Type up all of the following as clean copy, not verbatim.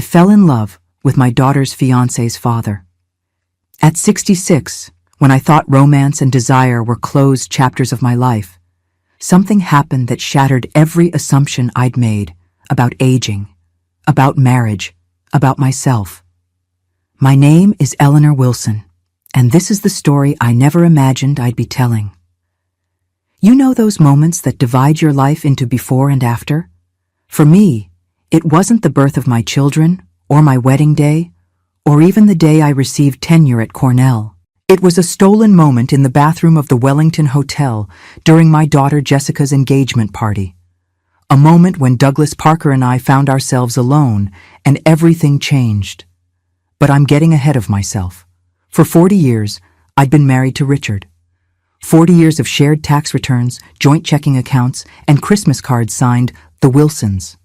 I fell in love with my daughter's fiancé's father. At 66, when I thought romance and desire were closed chapters of my life, something happened that shattered every assumption I'd made about aging, about marriage, about myself. My name is Eleanor Wilson, and this is the story I never imagined I'd be telling. You know those moments that divide your life into before and after? For me, it wasn't the birth of my children, or my wedding day, or even the day I received tenure at Cornell. It was a stolen moment in the bathroom of the Wellington Hotel during my daughter Jessica's engagement party. A moment when Douglas Parker and I found ourselves alone and everything changed. But I'm getting ahead of myself. For 40 years, I'd been married to Richard. 40 years of shared tax returns, joint checking accounts, and Christmas cards signed the Wilsons.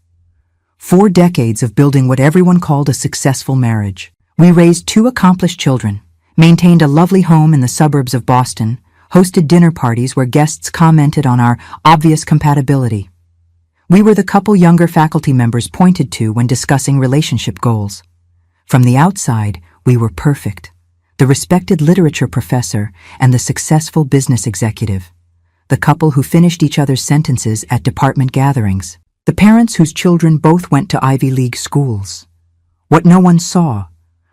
4 decades of building what everyone called a successful marriage. We raised 2 accomplished children, maintained a lovely home in the suburbs of Boston, hosted dinner parties where guests commented on our obvious compatibility. We were the couple younger faculty members pointed to when discussing relationship goals. From the outside, we were perfect. The respected literature professor and the successful business executive. The couple who finished each other's sentences at department gatherings. The parents whose children both went to Ivy League schools. What no one saw,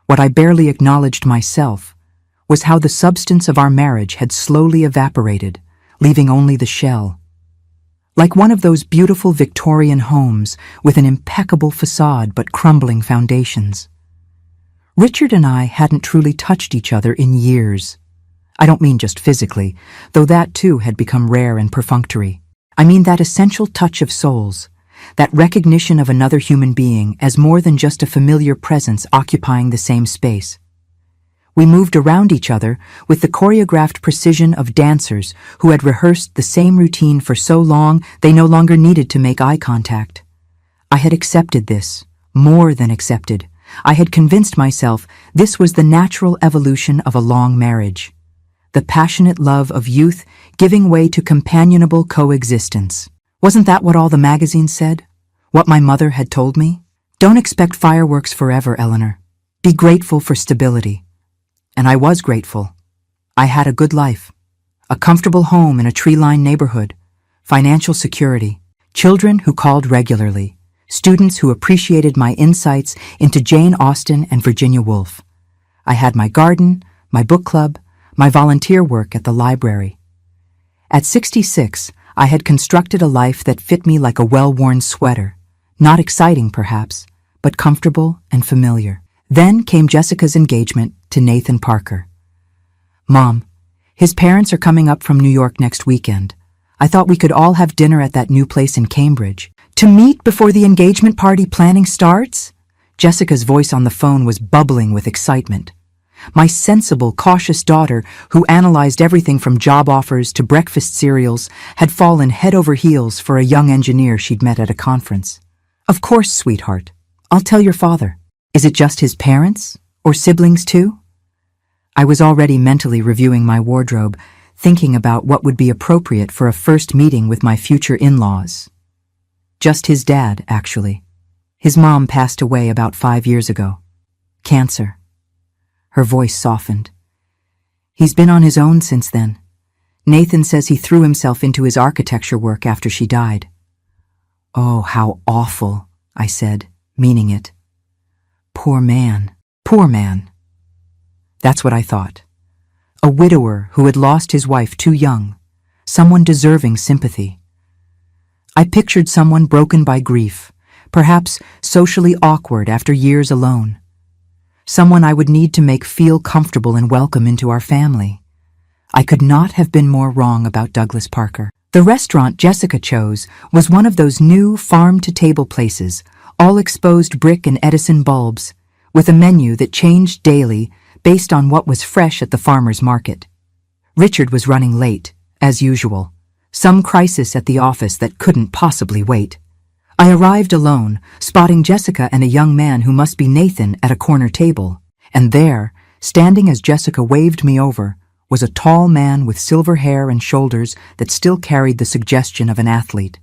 what I barely acknowledged myself, was how the substance of our marriage had slowly evaporated, leaving only the shell. Like one of those beautiful Victorian homes with an impeccable facade but crumbling foundations. Richard and I hadn't truly touched each other in years. I don't mean just physically, though that too had become rare and perfunctory. I mean that essential touch of souls, that recognition of another human being as more than just a familiar presence occupying the same space. We moved around each other with the choreographed precision of dancers who had rehearsed the same routine for so long they no longer needed to make eye contact. I had accepted this, more than accepted. I had convinced myself this was the natural evolution of a long marriage. The passionate love of youth giving way to companionable coexistence. Wasn't that what all the magazines said? What my mother had told me? Don't expect fireworks forever, Eleanor. Be grateful for stability. And I was grateful. I had a good life. A comfortable home in a tree-lined neighborhood. Financial security. Children who called regularly. Students who appreciated my insights into Jane Austen and Virginia Woolf. I had my garden, my book club, my volunteer work at the library. At 66, I had constructed a life that fit me like a well-worn sweater. Not exciting, perhaps, but comfortable and familiar. Then came Jessica's engagement to Nathan Parker. Mom, his parents are coming up from New York next weekend. I thought we could all have dinner at that new place in Cambridge. To meet before the engagement party planning starts? Jessica's voice on the phone was bubbling with excitement. My sensible, cautious daughter, who analyzed everything from job offers to breakfast cereals, had fallen head over heels for a young engineer she'd met at a conference. Of course, sweetheart. I'll tell your father. Is it just his parents? Or siblings too? I was already mentally reviewing my wardrobe, thinking about what would be appropriate for a first meeting with my future in-laws. Just his dad, actually. His mom passed away about 5 years ago. Cancer. Her voice softened. He's been on his own since then. Nathan says he threw himself into his architecture work after she died. Oh, how awful, I said, meaning it. Poor man, poor man. That's what I thought. A widower who had lost his wife too young, someone deserving sympathy. I pictured someone broken by grief, perhaps socially awkward after years alone. Someone I would need to make feel comfortable and welcome into our family. I could not have been more wrong about Douglas Parker. The restaurant Jessica chose was one of those new farm-to-table places, all exposed brick and Edison bulbs, with a menu that changed daily based on what was fresh at the farmer's market. Richard was running late, as usual. Some crisis at the office that couldn't possibly wait. I arrived alone, spotting Jessica and a young man who must be Nathan at a corner table. And there, standing as Jessica waved me over, was a tall man with silver hair and shoulders that still carried the suggestion of an athlete.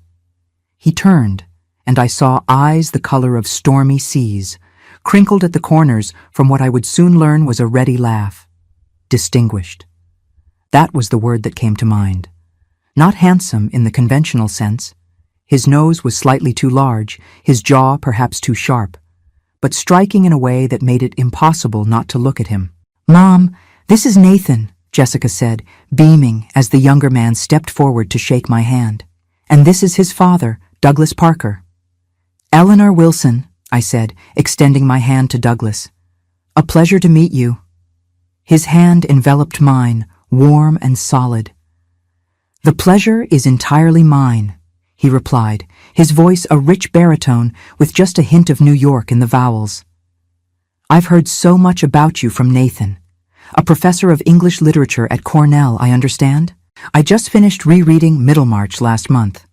He turned, and I saw eyes the color of stormy seas, crinkled at the corners from what I would soon learn was a ready laugh. Distinguished. That was the word that came to mind. Not handsome in the conventional sense. His nose was slightly too large, his jaw perhaps too sharp, but striking in a way that made it impossible not to look at him. "Mom, this is Nathan," Jessica said, beaming as the younger man stepped forward to shake my hand. "And this is his father, Douglas Parker." "Eleanor Wilson," I said, extending my hand to Douglas. "A pleasure to meet you." His hand enveloped mine, warm and solid. "The pleasure is entirely mine," he replied, his voice a rich baritone with just a hint of New York in the vowels. "I've heard so much about you from Nathan. A professor of English literature at Cornell, I understand? I just finished rereading Middlemarch last month."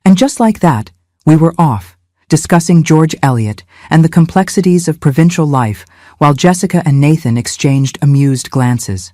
And just like that, we were off, discussing George Eliot and the complexities of provincial life while Jessica and Nathan exchanged amused glances.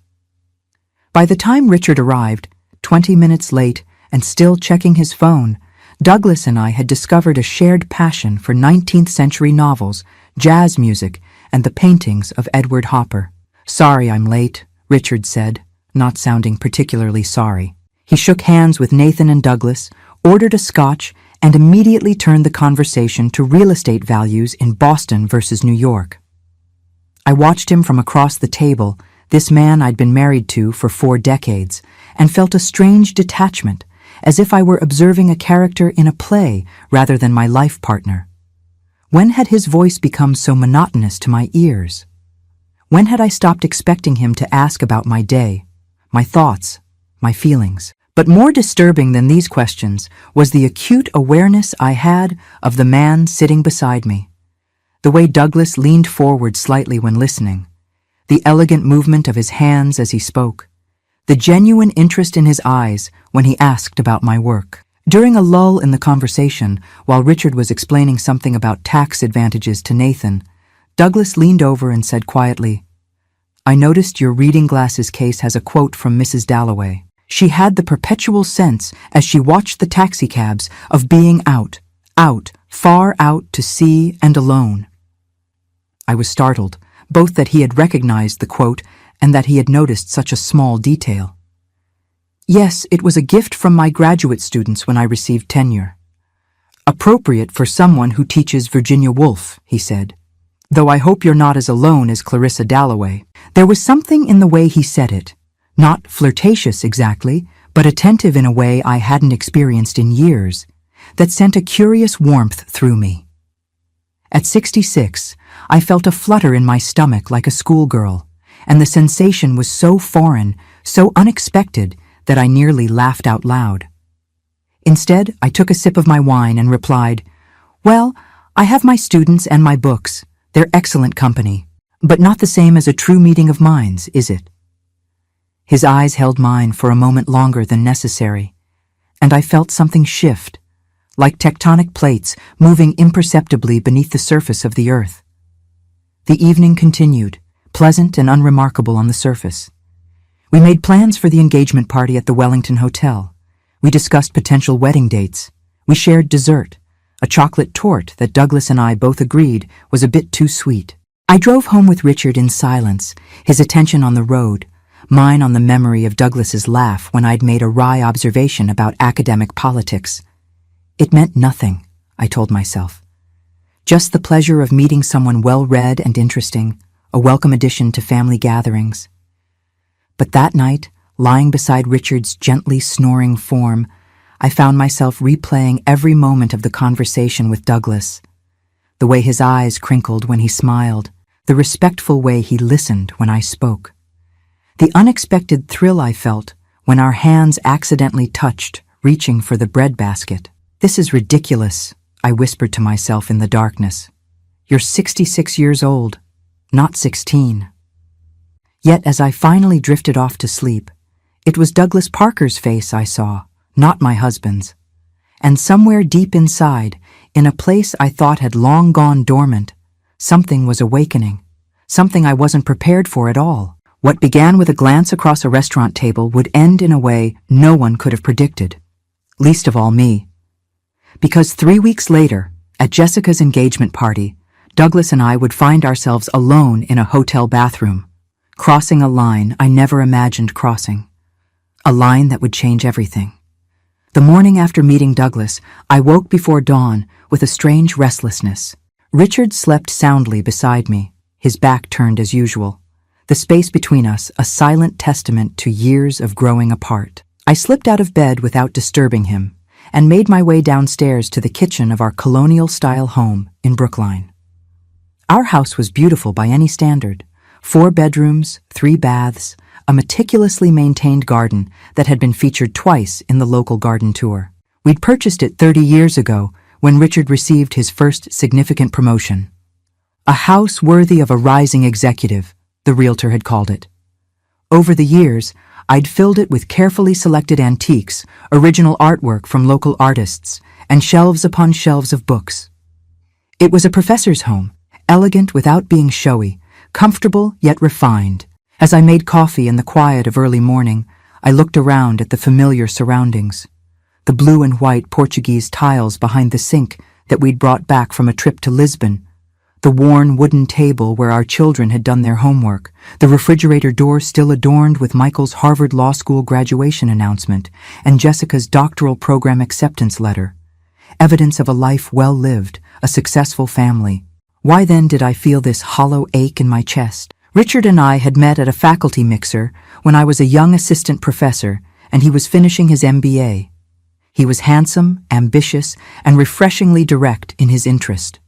By the time Richard arrived, 20 minutes late and still checking his phone, Douglas and I had discovered a shared passion for 19th century novels, jazz music, and the paintings of Edward Hopper. "Sorry I'm late," Richard said, not sounding particularly sorry. He shook hands with Nathan and Douglas, ordered a scotch, and immediately turned the conversation to real estate values in Boston versus New York. I watched him from across the table, this man I'd been married to for 4 decades, and felt a strange detachment, as if I were observing a character in a play rather than my life partner. When had his voice become so monotonous to my ears? When had I stopped expecting him to ask about my day, my thoughts, my feelings? But more disturbing than these questions was the acute awareness I had of the man sitting beside me. The way Douglas leaned forward slightly when listening, the elegant movement of his hands as he spoke, the genuine interest in his eyes when he asked about my work. During a lull in the conversation, while Richard was explaining something about tax advantages to Nathan, Douglas leaned over and said quietly, "I noticed your reading glasses case has a quote from Mrs. Dalloway. She had the perpetual sense, as she watched the taxicabs, of being out, far out to sea and alone." I was startled, both that he had recognized the quote and that he had noticed such a small detail. "Yes, it was a gift from my graduate students when I received tenure. Appropriate for someone who teaches Virginia Woolf," he said. "Though I hope you're not as alone as Clarissa Dalloway." There was something in the way he said it, not flirtatious exactly, but attentive in a way I hadn't experienced in years, that sent a curious warmth through me. At 66, I felt a flutter in my stomach like a schoolgirl, and the sensation was so foreign, so unexpected, that I nearly laughed out loud. Instead, I took a sip of my wine and replied, "Well, I have my students and my books. They're excellent company, but not the same as a true meeting of minds, is it?" His eyes held mine for a moment longer than necessary, and I felt something shift, like tectonic plates moving imperceptibly beneath the surface of the earth. The evening continued, pleasant and unremarkable on the surface. We made plans for the engagement party at the Wellington Hotel. We discussed potential wedding dates. We shared dessert, a chocolate torte that Douglas and I both agreed was a bit too sweet. I drove home with Richard in silence, his attention on the road, mine on the memory of Douglas's laugh when I'd made a wry observation about academic politics. It meant nothing, I told myself. Just the pleasure of meeting someone well-read and interesting, a welcome addition to family gatherings. But that night, lying beside Richard's gently snoring form, I found myself replaying every moment of the conversation with Douglas. The way his eyes crinkled when he smiled, the respectful way he listened when I spoke. The unexpected thrill I felt when our hands accidentally touched, reaching for the breadbasket. "This is ridiculous," I whispered to myself in the darkness. "You're 66 years old, not 16. Yet as I finally drifted off to sleep, it was Douglas Parker's face I saw, not my husband's. And somewhere deep inside, in a place I thought had long gone dormant, something was awakening, something I wasn't prepared for at all. What began with a glance across a restaurant table would end in a way no one could have predicted, least of all me. Because 3 weeks later, at Jessica's engagement party, Douglas and I would find ourselves alone in a hotel bathroom, crossing a line I never imagined crossing. A line that would change everything. The morning after meeting Douglas, I woke before dawn with a strange restlessness. Richard slept soundly beside me, his back turned as usual. The space between us a silent testament to years of growing apart. I slipped out of bed without disturbing him and made my way downstairs to the kitchen of our colonial-style home in Brookline. Our house was beautiful by any standard. 4 bedrooms, 3 baths, a meticulously maintained garden that had been featured twice in the local garden tour. We'd purchased it 30 years ago when Richard received his first significant promotion. A house worthy of a rising executive, the realtor had called it. Over the years, I'd filled it with carefully selected antiques, original artwork from local artists, and shelves upon shelves of books. It was a professor's home, elegant without being showy, comfortable yet refined. As I made coffee in the quiet of early morning, I looked around at the familiar surroundings. The blue and white Portuguese tiles behind the sink that we'd brought back from a trip to Lisbon, the worn wooden table where our children had done their homework, the refrigerator door still adorned with Michael's Harvard Law School graduation announcement and Jessica's doctoral program acceptance letter. Evidence of a life well lived, a successful family. Why then did I feel this hollow ache in my chest? Richard and I had met at a faculty mixer when I was a young assistant professor and he was finishing his MBA. He was handsome, ambitious, and refreshingly direct in his interest.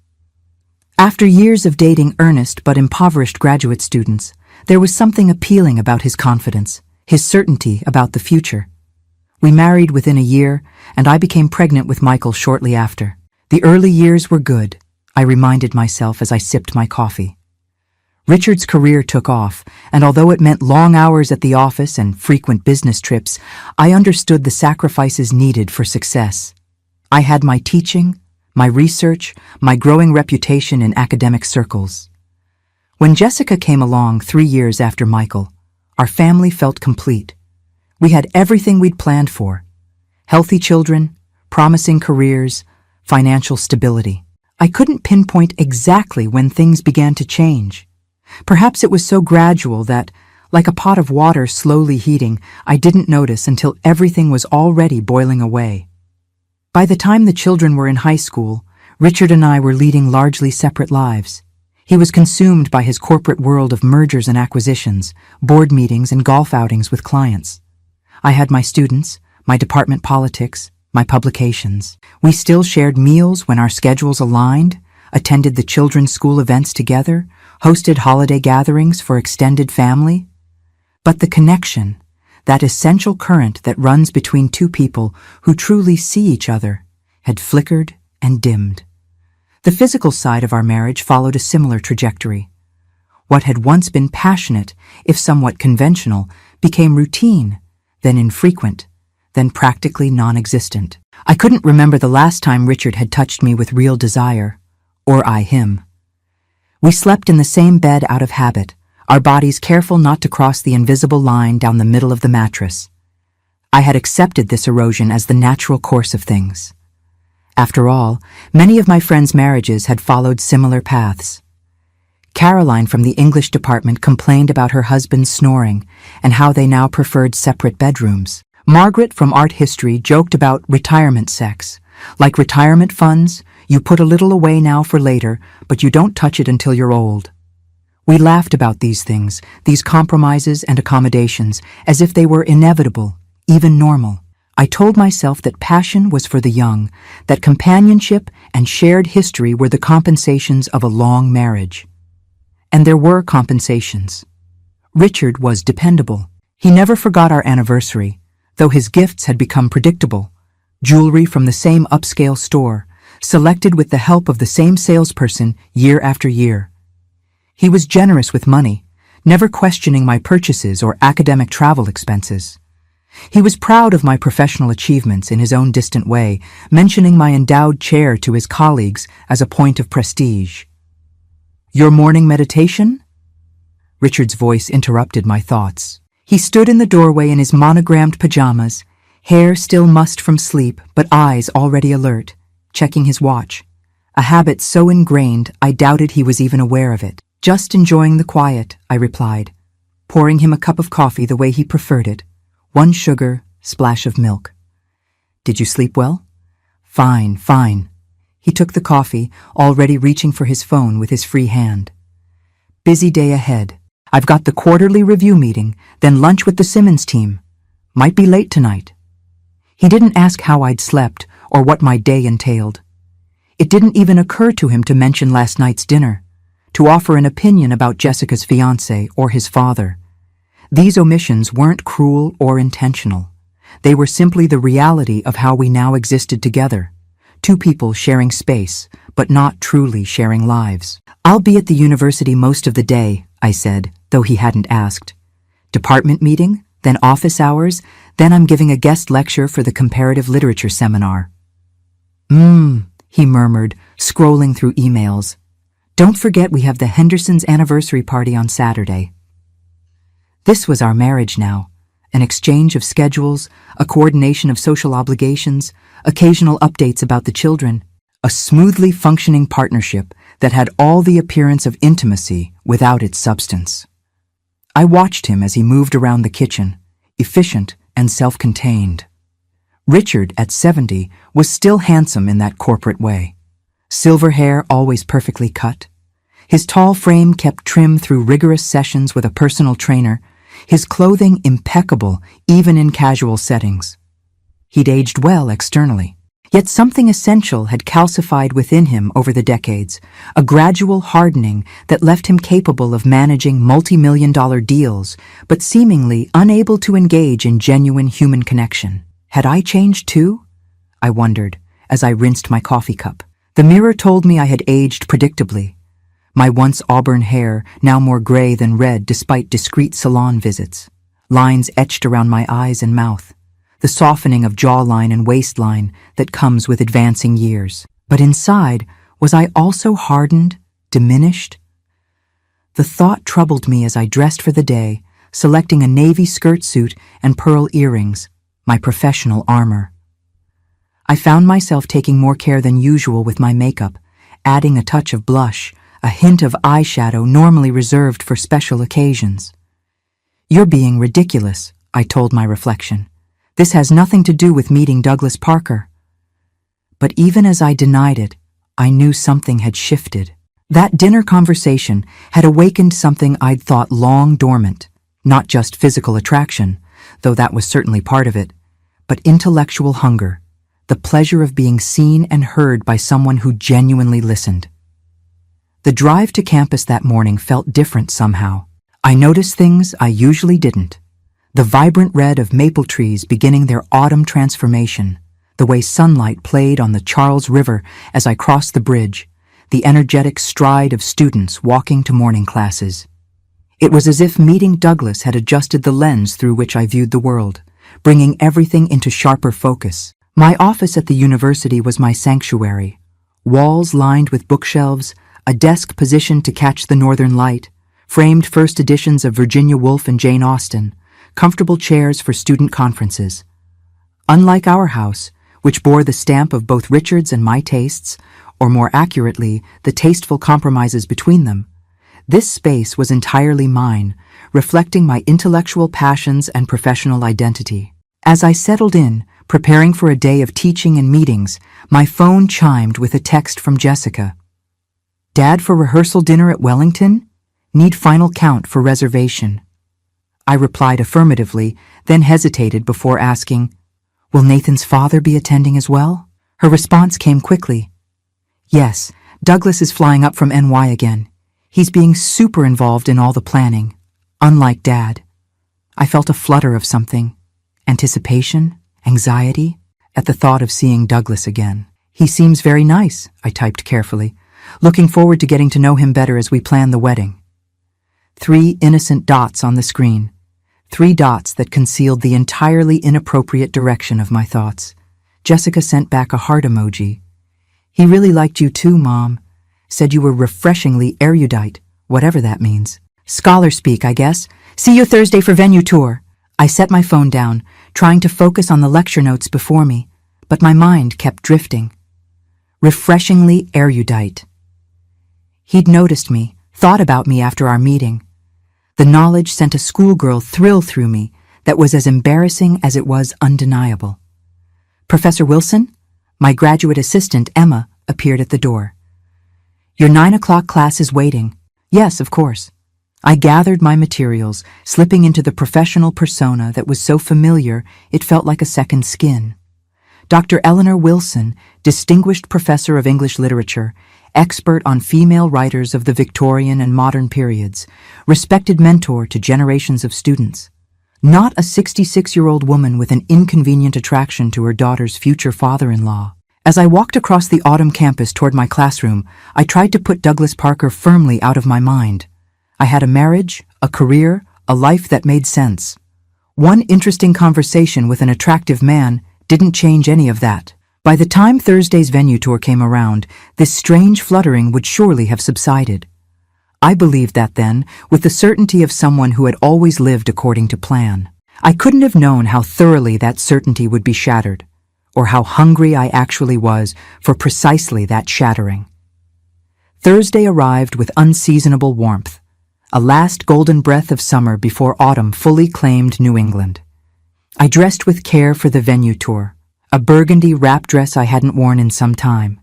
After years of dating earnest but impoverished graduate students, there was something appealing about his confidence, his certainty about the future. We married within a year, and I became pregnant with Michael shortly after. The early years were good, I reminded myself as I sipped my coffee. Richard's career took off, and although it meant long hours at the office and frequent business trips, I understood the sacrifices needed for success. I had my teaching, my research, my growing reputation in academic circles. When Jessica came along 3 years after Michael, our family felt complete. We had everything we'd planned for: healthy children, promising careers, financial stability. I couldn't pinpoint exactly when things began to change. Perhaps it was so gradual that, like a pot of water slowly heating, I didn't notice until everything was already boiling away. By the time the children were in high school, Richard and I were leading largely separate lives. He was consumed by his corporate world of mergers and acquisitions, board meetings and golf outings with clients. I had my students, my department politics, my publications. We still shared meals when our schedules aligned, attended the children's school events together, hosted holiday gatherings for extended family. But the connection, that essential current that runs between two people who truly see each other, had flickered and dimmed. The physical side of our marriage followed a similar trajectory. What had once been passionate, if somewhat conventional, became routine, then infrequent, then practically non-existent. I couldn't remember the last time Richard had touched me with real desire, or I him. We slept in the same bed out of habit, our bodies careful not to cross the invisible line down the middle of the mattress. I had accepted this erosion as the natural course of things. After all, many of my friends' marriages had followed similar paths. Caroline from the English department complained about her husband's snoring and how they now preferred separate bedrooms. Margaret from art history joked about retirement sex. Like retirement funds, you put a little away now for later, but you don't touch it until you're old. We laughed about these things, these compromises and accommodations, as if they were inevitable, even normal. I told myself that passion was for the young, that companionship and shared history were the compensations of a long marriage. And there were compensations. Richard was dependable. He never forgot our anniversary, though his gifts had become predictable. Jewelry from the same upscale store, selected with the help of the same salesperson year after year. He was generous with money, never questioning my purchases or academic travel expenses. He was proud of my professional achievements in his own distant way, mentioning my endowed chair to his colleagues as a point of prestige. "Your morning meditation?" Richard's voice interrupted my thoughts. He stood in the doorway in his monogrammed pajamas, hair still mussed from sleep but eyes already alert, checking his watch. a habit so ingrained I doubted he was even aware of it. Just enjoying the quiet, I replied, pouring him a cup of coffee the way he preferred it, 1 sugar, splash of milk. Did you sleep well? Fine, fine. He took the coffee, already reaching for his phone with his free hand. Busy day ahead. I've got the quarterly review meeting, then lunch with the Simmons team. Might be late tonight. He didn't ask how I'd slept or what my day entailed. It didn't even occur to him to mention last night's dinner, to offer an opinion about Jessica's fiancé or his father. These omissions weren't cruel or intentional. They were simply the reality of how we now existed together. 2 people sharing space, but not truly sharing lives. I'll be at the university most of the day, I said, though he hadn't asked. Department meeting, then office hours, then I'm giving a guest lecture for the comparative literature seminar. He murmured, scrolling through emails. Don't forget we have the Hendersons' anniversary party on Saturday. This was our marriage now, an exchange of schedules, a coordination of social obligations, occasional updates about the children, a smoothly functioning partnership that had all the appearance of intimacy without its substance. I watched him as he moved around the kitchen, efficient and self-contained. Richard, at 70, was still handsome in that corporate way. Silver hair always perfectly cut. His tall frame kept trim through rigorous sessions with a personal trainer, his clothing impeccable even in casual settings. He'd aged well externally, yet something essential had calcified within him over the decades, a gradual hardening that left him capable of managing multi-million-dollar deals, but seemingly unable to engage in genuine human connection. Had I changed too? I wondered, as I rinsed my coffee cup. The mirror told me I had aged predictably. My once auburn hair, now more gray than red despite discreet salon visits. Lines etched around my eyes and mouth. The softening of jawline and waistline that comes with advancing years. But inside, was I also hardened, diminished? The thought troubled me as I dressed for the day, selecting a navy skirt suit and pearl earrings, my professional armor. I found myself taking more care than usual with my makeup, adding a touch of blush, a hint of eyeshadow normally reserved for special occasions. You're being ridiculous, I told my reflection. This has nothing to do with meeting Douglas Parker. But even as I denied it, I knew something had shifted. That dinner conversation had awakened something I'd thought long dormant, not just physical attraction, though that was certainly part of it, but intellectual hunger, the pleasure of being seen and heard by someone who genuinely listened. The drive to campus that morning felt different somehow. I noticed things I usually didn't. The vibrant red of maple trees beginning their autumn transformation, the way sunlight played on the Charles River as I crossed the bridge, the energetic stride of students walking to morning classes. It was as if meeting Douglas had adjusted the lens through which I viewed the world, bringing everything into sharper focus. My office at the university was my sanctuary, walls lined with bookshelves, a desk positioned to catch the northern light, framed first editions of Virginia Woolf and Jane Austen, comfortable chairs for student conferences. Unlike our house, which bore the stamp of both Richard's and my tastes, or more accurately, the tasteful compromises between them, this space was entirely mine, reflecting my intellectual passions and professional identity. As I settled in, preparing for a day of teaching and meetings, my phone chimed with a text from Jessica. Dad for rehearsal dinner at Wellington? Need final count for reservation. I replied affirmatively, then hesitated before asking, Will Nathan's father be attending as well? Her response came quickly. Yes, Douglas is flying up from NY again. He's being super involved in all the planning, unlike Dad. I felt a flutter of something, anticipation, anxiety, at the thought of seeing Douglas again. He seems very nice, I typed carefully, looking forward to getting to know him better as we plan the wedding. 3 innocent dots on the screen, 3 dots that concealed the entirely inappropriate direction of my thoughts. Jessica sent back a heart emoji. He really liked you too, Mom. Said you were refreshingly erudite, whatever that means. Scholar speak, I guess. See you Thursday for venue tour. I set my phone down, trying to focus on the lecture notes before me, but my mind kept drifting. refreshingly erudite. He'd noticed me, thought about me after our meeting. The knowledge sent a schoolgirl thrill through me that was as embarrassing as it was undeniable. Professor Wilson, my graduate assistant, Emma, appeared at the door. "Your 9 o'clock class is waiting." "Yes, of course." I gathered my materials, slipping into the professional persona that was so familiar it felt like a second skin. Dr. Eleanor Wilson, distinguished professor of English literature, expert on female writers of the Victorian and modern periods, respected mentor to generations of students. Not a 66-year-old woman with an inconvenient attraction to her daughter's future father-in-law. As I walked across the autumn campus toward my classroom, I tried to put Douglas Parker firmly out of my mind. I had a marriage, a career, a life that made sense. One interesting conversation with an attractive man didn't change any of that. By the time Thursday's venue tour came around, this strange fluttering would surely have subsided. I believed that then, with the certainty of someone who had always lived according to plan. I couldn't have known how thoroughly that certainty would be shattered, or how hungry I actually was for precisely that shattering. Thursday arrived with unseasonable warmth, a last golden breath of summer before autumn fully claimed New England. I dressed with care for the venue tour, a burgundy wrap dress I hadn't worn in some time,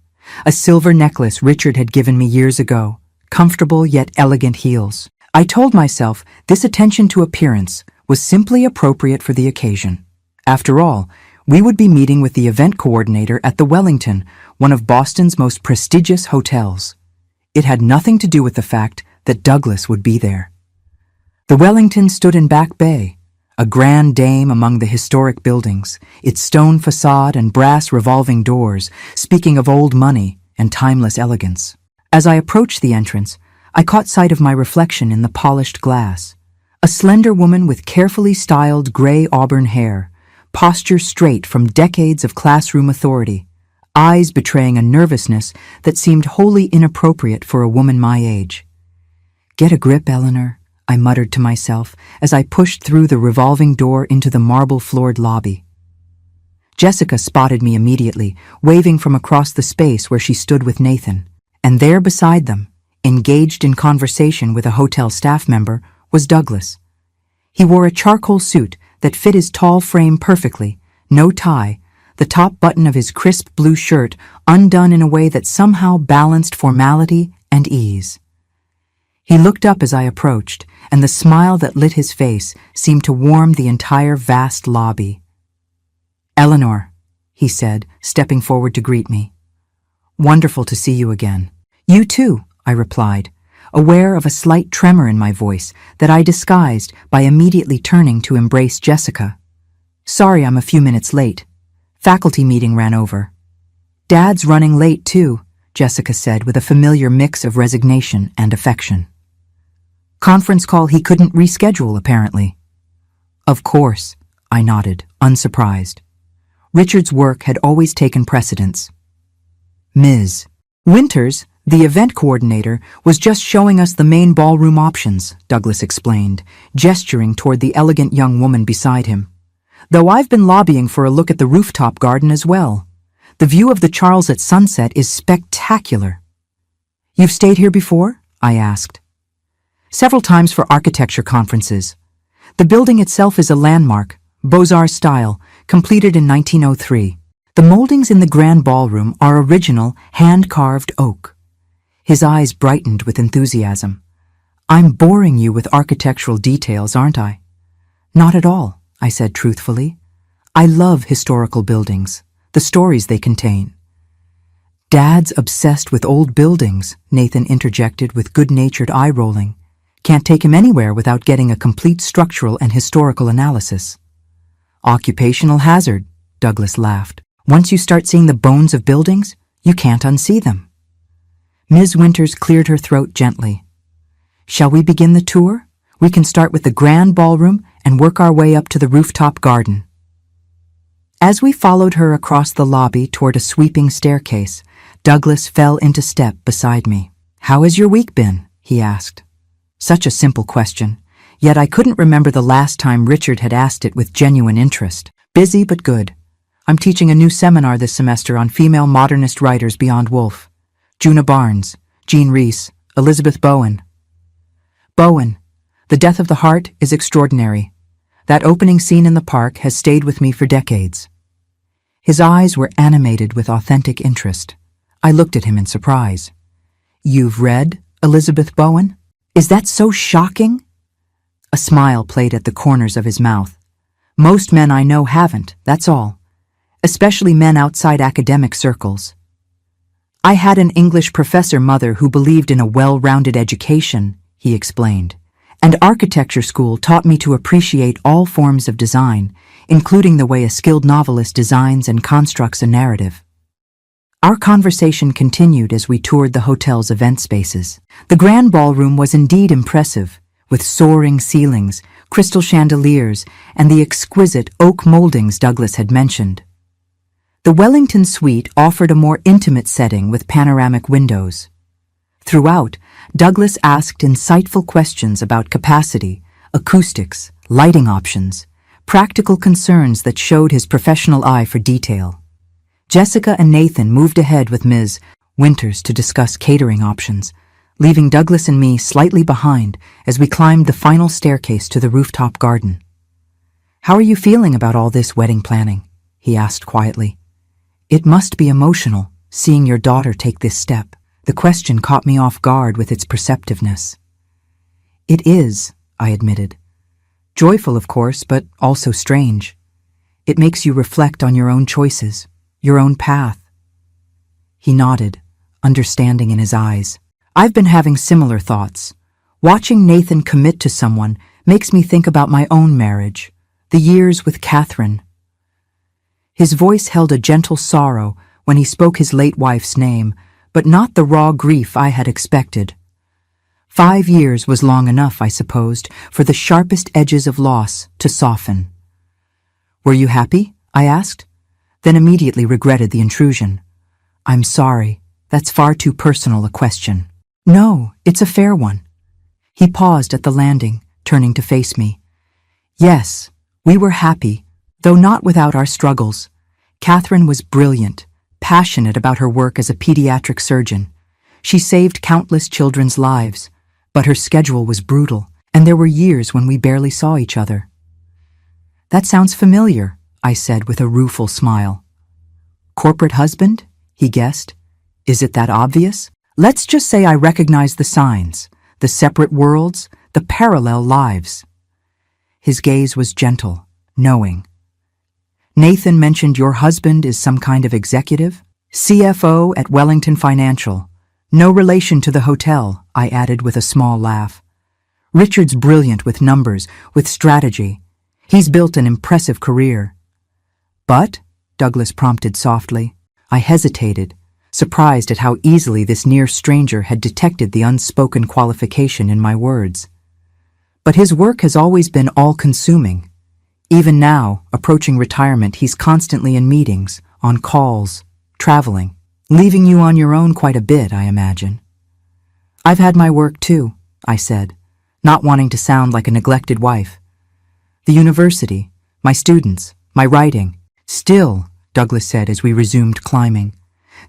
a silver necklace Richard had given me years ago, comfortable yet elegant heels. I told myself this attention to appearance was simply appropriate for the occasion. After all, we would be meeting with the event coordinator at the Wellington, one of Boston's most prestigious hotels. It had nothing to do with the fact that Douglas would be there. The Wellington stood in Back Bay, a grand dame among the historic buildings, its stone facade and brass revolving doors speaking of old money and timeless elegance. As I approached the entrance, I caught sight of my reflection in the polished glass. A slender woman with carefully styled gray auburn hair, posture straight from decades of classroom authority, eyes betraying a nervousness that seemed wholly inappropriate for a woman my age. "Get a grip, Eleanor," I muttered to myself as I pushed through the revolving door into the marble-floored lobby. Jessica spotted me immediately, waving from across the space where she stood with Nathan. And there beside them, engaged in conversation with a hotel staff member, was Douglas. He wore a charcoal suit that fit his tall frame perfectly, no tie, the top button of his crisp blue shirt undone in a way that somehow balanced formality and ease. He looked up as I approached, and the smile that lit his face seemed to warm the entire vast lobby. "Eleanor," he said, stepping forward to greet me. "Wonderful to see you again." "You too," I replied, aware of a slight tremor in my voice that I disguised by immediately turning to embrace Jessica. "Sorry I'm a few minutes late. Faculty meeting ran over." "Dad's running late too," Jessica said with a familiar mix of resignation and affection. "Conference call he couldn't reschedule, apparently." "Of course," I nodded, unsurprised. Richard's work had always taken precedence. "Ms. Winters, the event coordinator, was just showing us the main ballroom options," Douglas explained, gesturing toward the elegant young woman beside him. "Though I've been lobbying for a look at the rooftop garden as well. The view of the Charles at sunset is spectacular." "You've stayed here before?" I asked. "Several times for architecture conferences. The building itself is a landmark, Beaux-Arts style, completed in 1903. The moldings in the grand ballroom are original, hand-carved oak." His eyes brightened with enthusiasm. "I'm boring you with architectural details, aren't I?" "Not at all," I said truthfully. "I love historical buildings, the stories they contain." "Dad's obsessed with old buildings," Nathan interjected with good-natured eye-rolling. "Can't take him anywhere without getting a complete structural and historical analysis." "Occupational hazard," Douglas laughed. "Once you start seeing the bones of buildings, you can't unsee them." Ms. Winters cleared her throat gently. "Shall we begin the tour? We can start with the grand ballroom and work our way up to the rooftop garden." As we followed her across the lobby toward a sweeping staircase, Douglas fell into step beside me. "How has your week been?" he asked. Such a simple question, yet I couldn't remember the last time Richard had asked it with genuine interest. "Busy but good. I'm teaching a new seminar this semester on female modernist writers beyond Woolf. Juna Barnes, Jean Rhys, Elizabeth Bowen. Bowen, The Death of the Heart is extraordinary. That opening scene in the park has stayed with me for decades. His eyes were animated with authentic interest. I looked at him in surprise. You've read Elizabeth Bowen? Is that so shocking? A smile played at the corners of his mouth. Most men I know haven't, that's all. Especially men outside academic circles. I had an English professor mother who believed in a well-rounded education, he explained, and architecture school taught me to appreciate all forms of design, including the way a skilled novelist designs and constructs a narrative. Our conversation continued as we toured the hotel's event spaces. The grand ballroom was indeed impressive, with soaring ceilings, crystal chandeliers, and the exquisite oak moldings Douglas had mentioned. The Wellington suite offered a more intimate setting with panoramic windows. Throughout, Douglas asked insightful questions about capacity, acoustics, lighting options, practical concerns that showed his professional eye for detail. Jessica and Nathan moved ahead with Ms. Winters to discuss catering options, leaving Douglas and me slightly behind as we climbed the final staircase to the rooftop garden. "How are you feeling about all this wedding planning?" he asked quietly. "It must be emotional, seeing your daughter take this step." The question caught me off guard with its perceptiveness. "It is," I admitted. "Joyful, of course, but also strange. It makes you reflect on your own choices, your own path." He nodded, understanding in his eyes. "I've been having similar thoughts. Watching Nathan commit to someone makes me think about my own marriage, the years with Catherine." His voice held a gentle sorrow when he spoke his late wife's name, but not the raw grief I had expected. 5 years was long enough, I supposed, for the sharpest edges of loss to soften. "Were you happy?" I asked, then immediately regretted the intrusion. "I'm sorry, that's far too personal a question." "No, it's a fair one." He paused at the landing, turning to face me. "Yes, we were happy, though not without our struggles. Catherine was brilliant, passionate about her work as a pediatric surgeon. She saved countless children's lives, but her schedule was brutal, and there were years when we barely saw each other." "That sounds familiar," I said with a rueful smile. "Corporate husband?" he guessed. "Is it that obvious? Let's just say I recognize the signs, the separate worlds, the parallel lives." His gaze was gentle, knowing. "Nathan mentioned your husband is some kind of executive? CFO at Wellington Financial. No relation to the hotel," I added with a small laugh. "Richard's brilliant with numbers, with strategy. He's built an impressive career." "But?" Douglas prompted softly. I hesitated, surprised at how easily this near stranger had detected the unspoken qualification in my words. "But his work has always been all-consuming. Even now, approaching retirement, he's constantly in meetings, on calls, traveling, leaving you on your own quite a bit, I imagine." "I've had my work too," I said, not wanting to sound like a neglected wife. "The university, my students, my writing. Still," Douglas said as we resumed climbing,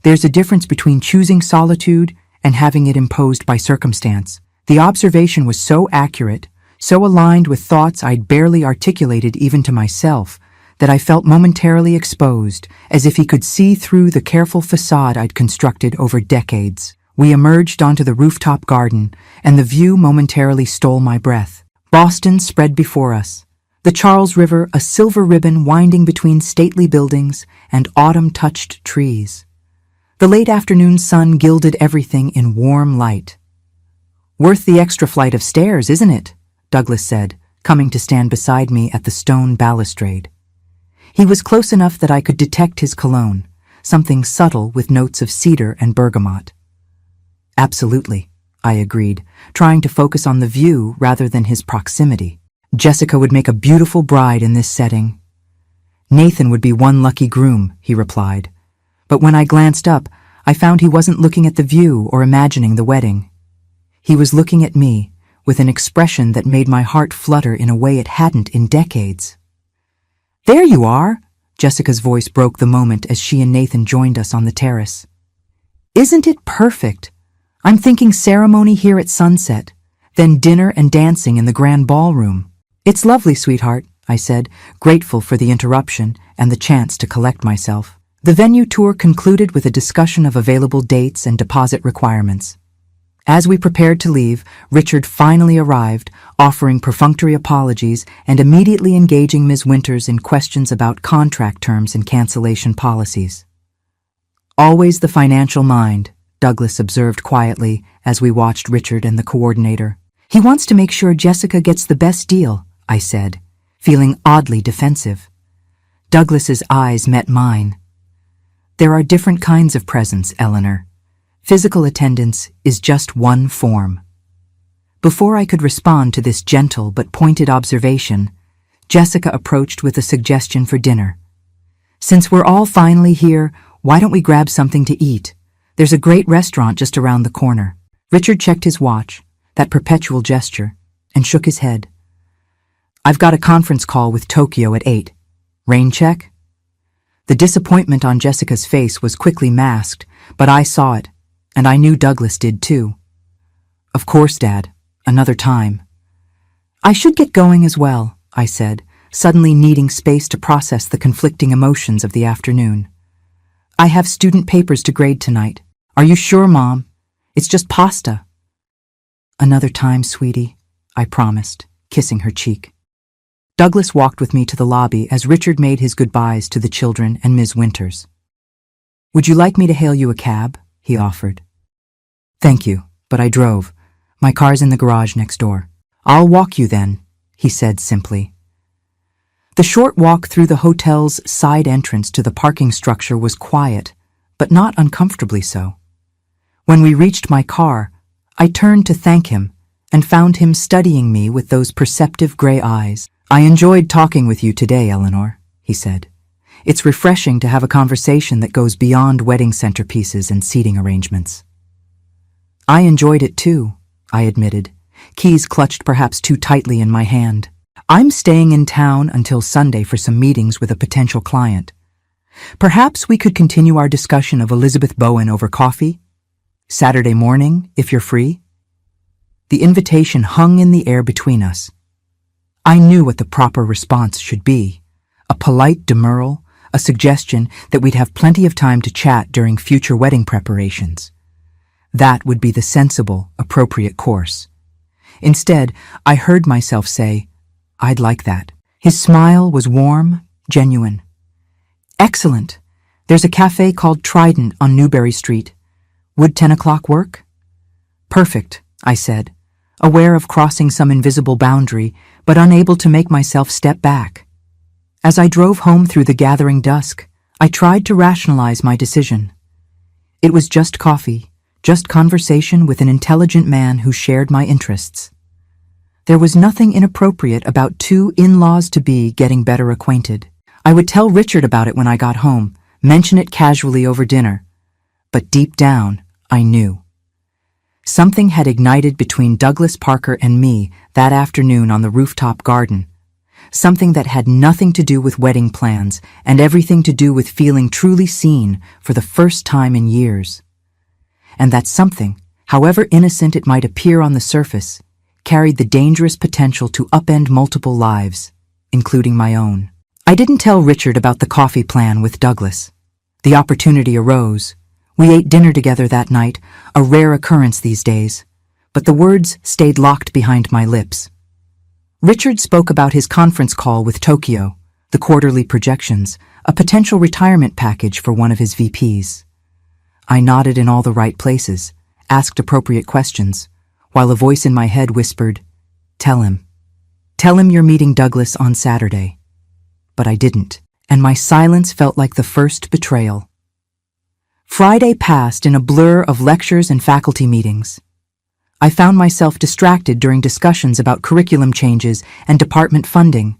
"there's a difference between choosing solitude and having it imposed by circumstance." The observation was so accurate, so aligned with thoughts I'd barely articulated even to myself, that I felt momentarily exposed, as if he could see through the careful facade I'd constructed over decades. We emerged onto the rooftop garden, and the view momentarily stole my breath. Boston spread before us, the Charles River a silver ribbon winding between stately buildings and autumn-touched trees. The late afternoon sun gilded everything in warm light. "Worth the extra flight of stairs, isn't it?" Douglas said, coming to stand beside me at the stone balustrade. He was close enough that I could detect his cologne, something subtle with notes of cedar and bergamot. "Absolutely," I agreed, trying to focus on the view rather than his proximity. "Jessica would make a beautiful bride in this setting." "Nathan would be one lucky groom," he replied. But when I glanced up, I found he wasn't looking at the view or imagining the wedding. He was looking at me, with an expression that made my heart flutter in a way it hadn't in decades. "There you are!" Jessica's voice broke the moment as she and Nathan joined us on the terrace. Isn't it perfect? I'm thinking ceremony here at sunset, then dinner and dancing in the grand ballroom. It's lovely, sweetheart, I said, grateful for the interruption and the chance to collect myself. The venue tour concluded with a discussion of available dates and deposit requirements. As we prepared to leave, Richard finally arrived, offering perfunctory apologies and immediately engaging Ms. Winters in questions about contract terms and cancellation policies. Always the financial mind, Douglas observed quietly as we watched Richard and the coordinator. He wants to make sure Jessica gets the best deal, I said, feeling oddly defensive. Douglas's eyes met mine. There are different kinds of presents, Eleanor. Physical attendance is just one form. Before I could respond to this gentle but pointed observation, Jessica approached with a suggestion for dinner. Since we're all finally here, why don't we grab something to eat? There's a great restaurant just around the corner. Richard checked his watch, that perpetual gesture, and shook his head. I've got a conference call with Tokyo at 8. Rain check? The disappointment on Jessica's face was quickly masked, but I saw it, and I knew Douglas did too. Of course, Dad. Another time. I should get going as well, I said, suddenly needing space to process the conflicting emotions of the afternoon. I have student papers to grade tonight. Are you sure, Mom? It's just pasta. Another time, sweetie, I promised, kissing her cheek. Douglas walked with me to the lobby as Richard made his goodbyes to the children and Ms. Winters. Would you like me to hail you a cab? He offered. Thank you, but I drove. My car's in the garage next door. I'll walk you then, he said simply. The short walk through the hotel's side entrance to the parking structure was quiet, but not uncomfortably so. When we reached my car, I turned to thank him and found him studying me with those perceptive gray eyes. I enjoyed talking with you today, Eleanor, he said. It's refreshing to have a conversation that goes beyond wedding centerpieces and seating arrangements. I enjoyed it too, I admitted, keys clutched perhaps too tightly in my hand. I'm staying in town until Sunday for some meetings with a potential client. Perhaps we could continue our discussion of Elizabeth Bowen over coffee? Saturday morning, if you're free? The invitation hung in the air between us. I knew what the proper response should be. A polite demurral, a suggestion that we'd have plenty of time to chat during future wedding preparations. That would be the sensible, appropriate course. Instead, I heard myself say, I'd like that. His smile was warm, genuine. Excellent. There's a cafe called Trident on Newberry Street. Would 10 o'clock work? Perfect, I said, aware of crossing some invisible boundary, but unable to make myself step back. As I drove home through the gathering dusk, I tried to rationalize my decision. It was just coffee, just conversation with an intelligent man who shared my interests. There was nothing inappropriate about two in-laws-to-be getting better acquainted. I would tell Richard about it when I got home, mention it casually over dinner. But deep down, I knew. Something had ignited between Douglas Parker and me that afternoon on the rooftop garden. Something that had nothing to do with wedding plans and everything to do with feeling truly seen for the first time in years. And that something, however innocent it might appear on the surface, carried the dangerous potential to upend multiple lives, including my own. I didn't tell Richard about the coffee plan with Douglas. The opportunity arose. We ate dinner together that night, a rare occurrence these days, but the words stayed locked behind my lips. Richard spoke about his conference call with Tokyo, the quarterly projections, a potential retirement package for one of his VPs. I nodded in all the right places, asked appropriate questions, while a voice in my head whispered, Tell him. Tell him you're meeting Douglas on Saturday. But I didn't, and my silence felt like the first betrayal. Friday passed in a blur of lectures and faculty meetings. I found myself distracted during discussions about curriculum changes and department funding,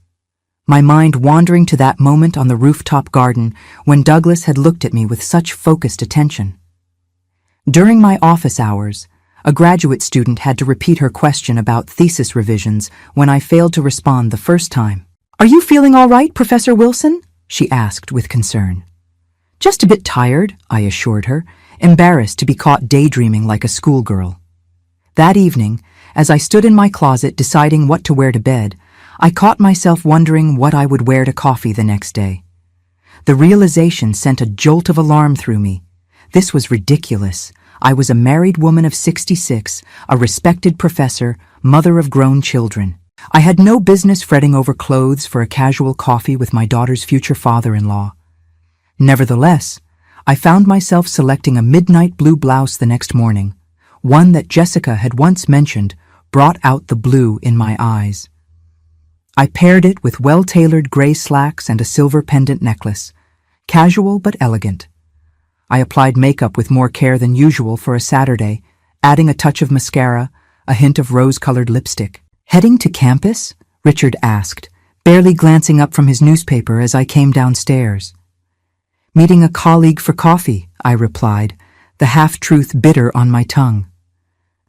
my mind wandering to that moment on the rooftop garden when Douglas had looked at me with such focused attention. During my office hours, a graduate student had to repeat her question about thesis revisions when I failed to respond the first time. Are you feeling all right, Professor Wilson? she asked with concern. Just a bit tired, I assured her, embarrassed to be caught daydreaming like a schoolgirl. That evening, as I stood in my closet deciding what to wear to bed, I caught myself wondering what I would wear to coffee the next day. The realization sent a jolt of alarm through me. This was ridiculous. I was a married woman of 66, a respected professor, mother of grown children. I had no business fretting over clothes for a casual coffee with my daughter's future father-in-law. Nevertheless, I found myself selecting a midnight blue blouse the next morning, one that Jessica had once mentioned brought out the blue in my eyes. I paired it with well-tailored gray slacks and a silver pendant necklace, casual but elegant. I applied makeup with more care than usual for a Saturday, adding a touch of mascara, a hint of rose-colored lipstick. Heading to campus? Richard asked, barely glancing up from his newspaper as I came downstairs. Meeting a colleague for coffee, I replied, the half-truth bitter on my tongue.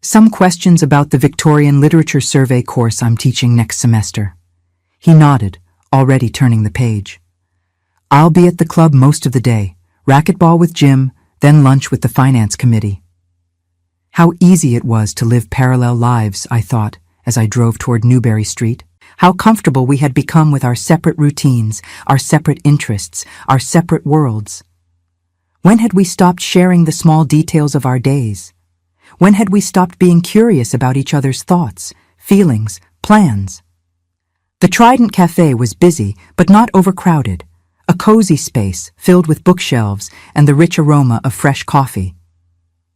Some questions about the Victorian Literature Survey course I'm teaching next semester. He nodded, already turning the page. I'll be at the club most of the day, racquetball with Jim, then lunch with the finance committee. How easy it was to live parallel lives, I thought, as I drove toward Newbury Street. How comfortable we had become with our separate routines, our separate interests, our separate worlds. When had we stopped sharing the small details of our days? When had we stopped being curious about each other's thoughts, feelings, plans? The Trident Cafe was busy, but not overcrowded, a cozy space filled with bookshelves and the rich aroma of fresh coffee.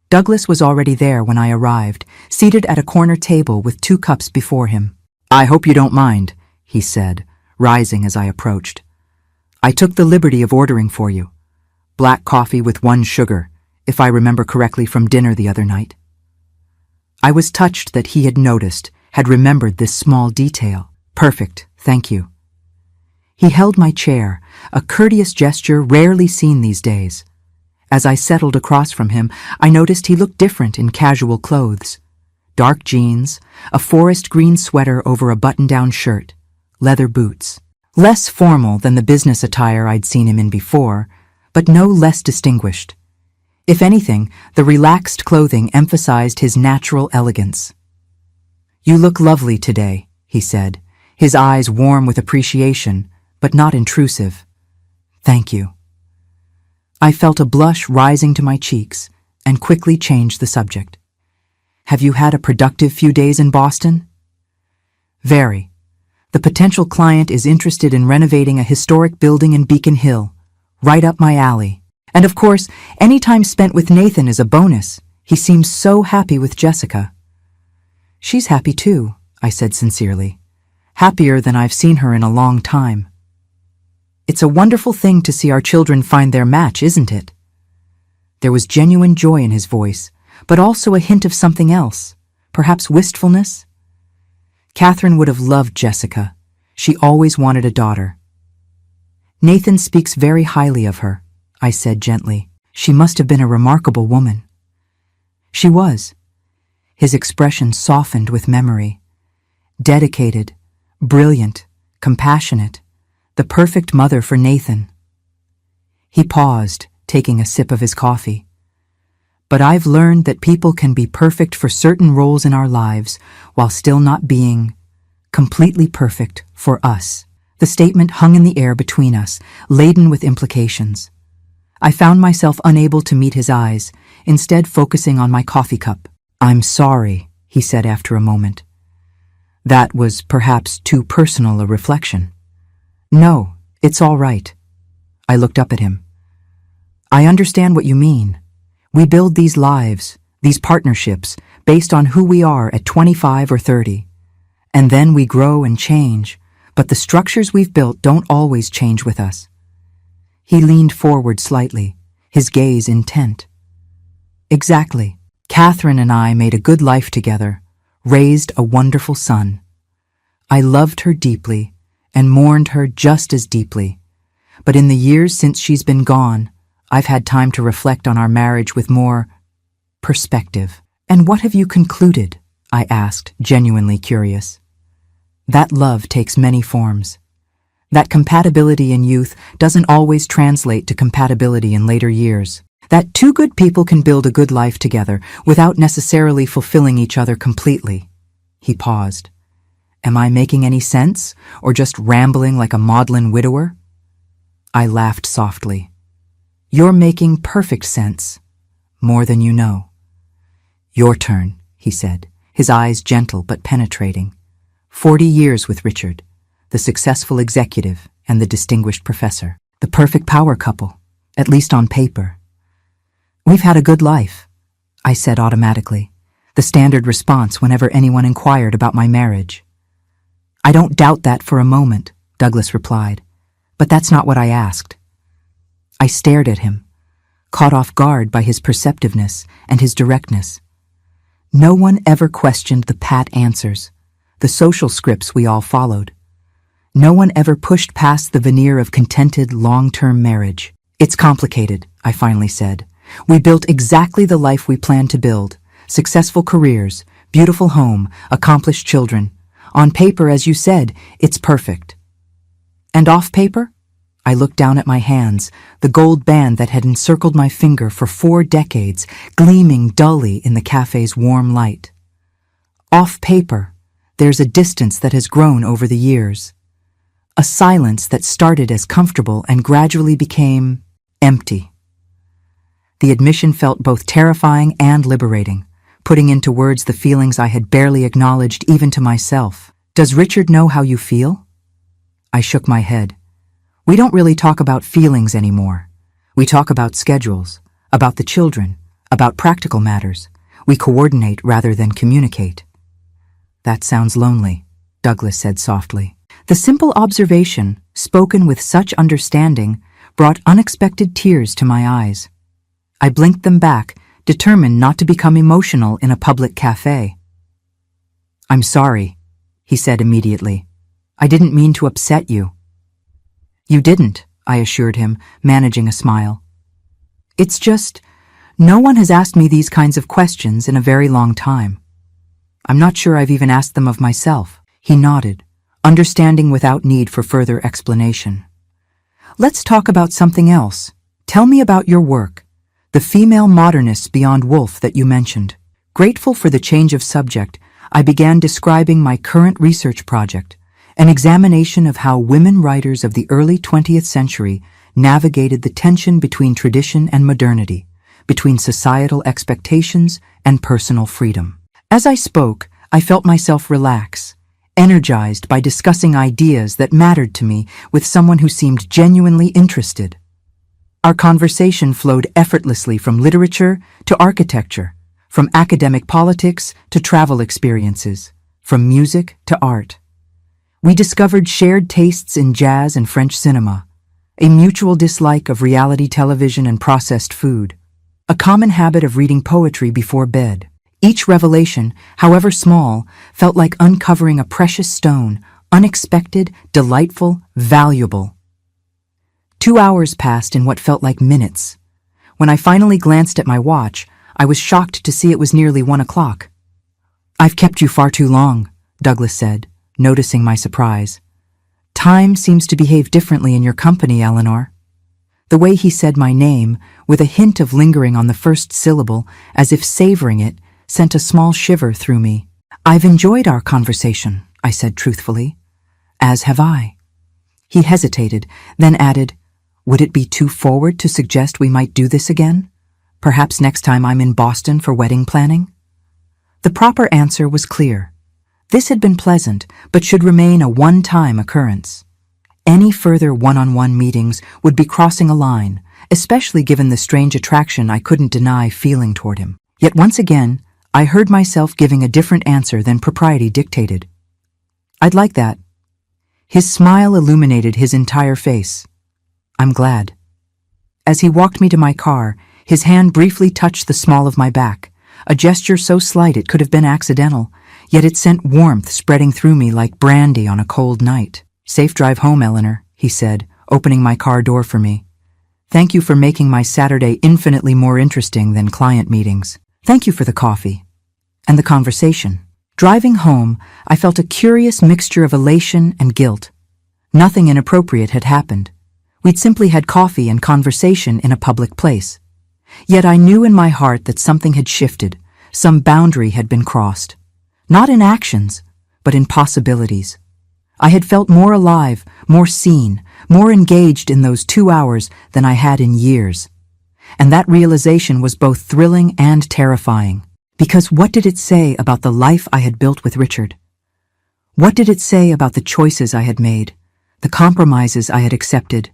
Douglas was already there when I arrived, seated at a corner table with 2 cups before him. I hope you don't mind, he said, rising as I approached. I took the liberty of ordering for you. Black coffee with 1 sugar, if I remember correctly from dinner the other night. I was touched that he had noticed, had remembered this small detail. Perfect, thank you. He held my chair, a courteous gesture rarely seen these days. As I settled across from him, I noticed he looked different in casual clothes. Dark jeans, a forest green sweater over a button-down shirt, leather boots. Less formal than the business attire I'd seen him in before, but no less distinguished. If anything, the relaxed clothing emphasized his natural elegance. You look lovely today, he said, his eyes warm with appreciation, but not intrusive. Thank you. I felt a blush rising to my cheeks and quickly changed the subject. Have you had a productive few days in Boston? Very. The potential client is interested in renovating a historic building in Beacon Hill, right up my alley. And of course, any time spent with Nathan is a bonus. He seems so happy with Jessica. She's happy too, I said sincerely. Happier than I've seen her in a long time. It's a wonderful thing to see our children find their match, isn't it? There was genuine joy in his voice, but also a hint of something else, perhaps wistfulness. Catherine would have loved Jessica. She always wanted a daughter. Nathan speaks very highly of her, I said gently. She must have been a remarkable woman. She was. His expression softened with memory. Dedicated, brilliant, compassionate. The perfect mother for Nathan. He paused, taking a sip of his coffee. But I've learned that people can be perfect for certain roles in our lives while still not being completely perfect for us. The statement hung in the air between us, laden with implications. I found myself unable to meet his eyes, instead focusing on my coffee cup. I'm sorry, he said after a moment. That was perhaps too personal a reflection. No, it's all right. I looked up at him. I understand what you mean. We build these lives, these partnerships, based on who we are at 25 or 30. And then we grow and change, but the structures we've built don't always change with us. He leaned forward slightly, his gaze intent. Exactly. Catherine and I made a good life together, raised a wonderful son. I loved her deeply, and mourned her just as deeply. But in the years since she's been gone, I've had time to reflect on our marriage with more perspective. And what have you concluded? I asked, genuinely curious. That love takes many forms. That compatibility in youth doesn't always translate to compatibility in later years. That two good people can build a good life together without necessarily fulfilling each other completely. He paused. Am I making any sense, or just rambling like a maudlin widower? I laughed softly. You're making perfect sense. More than you know. Your turn, he said, his eyes gentle but penetrating. 40 years with Richard, the successful executive and the distinguished professor. The perfect power couple, at least on paper. We've had a good life, I said automatically, the standard response whenever anyone inquired about my marriage. I don't doubt that for a moment, Douglas replied, but that's not what I asked. I stared at him, caught off guard by his perceptiveness and his directness. No one ever questioned the pat answers, the social scripts we all followed. No one ever pushed past the veneer of contented, long-term marriage. It's complicated, I finally said. We built exactly the life we planned to build. Successful careers, beautiful home, accomplished children. On paper, as you said, it's perfect. And off paper? I looked down at my hands, the gold band that had encircled my finger for 4 decades, gleaming dully in the cafe's warm light. Off paper, there's a distance that has grown over the years. A silence that started as comfortable and gradually became empty. The admission felt both terrifying and liberating, putting into words the feelings I had barely acknowledged even to myself. Does Richard know how you feel? I shook my head. We don't really talk about feelings anymore. We talk about schedules, about the children, about practical matters. We coordinate rather than communicate. That sounds lonely, Douglas said softly. The simple observation, spoken with such understanding, brought unexpected tears to my eyes. I blinked them back, determined not to become emotional in a public cafe. I'm sorry, he said immediately. I didn't mean to upset you. You didn't, I assured him, managing a smile. It's just, no one has asked me these kinds of questions in a very long time. I'm not sure I've even asked them of myself. He nodded, understanding without need for further explanation. Let's talk about something else. Tell me about your work, the female modernists beyond Woolf that you mentioned. Grateful for the change of subject, I began describing my current research project, an examination of how women writers of the early 20th century navigated the tension between tradition and modernity, between societal expectations and personal freedom. As I spoke, I felt myself relax, energized by discussing ideas that mattered to me with someone who seemed genuinely interested. Our conversation flowed effortlessly from literature to architecture, from academic politics to travel experiences, from music to art. We discovered shared tastes in jazz and French cinema, a mutual dislike of reality television and processed food, a common habit of reading poetry before bed. Each revelation, however small, felt like uncovering a precious stone, unexpected, delightful, valuable. 2 hours passed in what felt like minutes. When I finally glanced at my watch, I was shocked to see it was nearly 1 o'clock. I've kept you far too long, Douglas said, noticing my surprise. Time seems to behave differently in your company, Eleanor. The way he said my name, with a hint of lingering on the first syllable, as if savoring it, sent a small shiver through me. I've enjoyed our conversation, I said truthfully. As have I. He hesitated, then added, would it be too forward to suggest we might do this again? Perhaps next time I'm in Boston for wedding planning? The proper answer was clear. This had been pleasant, but should remain a one-time occurrence. Any further one-on-one meetings would be crossing a line, especially given the strange attraction I couldn't deny feeling toward him. Yet once again, I heard myself giving a different answer than propriety dictated. I'd like that. His smile illuminated his entire face. I'm glad. As he walked me to my car, his hand briefly touched the small of my back, a gesture so slight it could have been accidental, yet it sent warmth spreading through me like brandy on a cold night. Safe drive home, Eleanor, he said, opening my car door for me. Thank you for making my Saturday infinitely more interesting than client meetings. Thank you for the coffee. And the conversation. Driving home, I felt a curious mixture of elation and guilt. Nothing inappropriate had happened. We'd simply had coffee and conversation in a public place. Yet I knew in my heart that something had shifted, some boundary had been crossed. Not in actions, but in possibilities. I had felt more alive, more seen, more engaged in those 2 hours than I had in years. And that realization was both thrilling and terrifying. Because what did it say about the life I had built with Richard? What did it say about the choices I had made, the compromises I had accepted,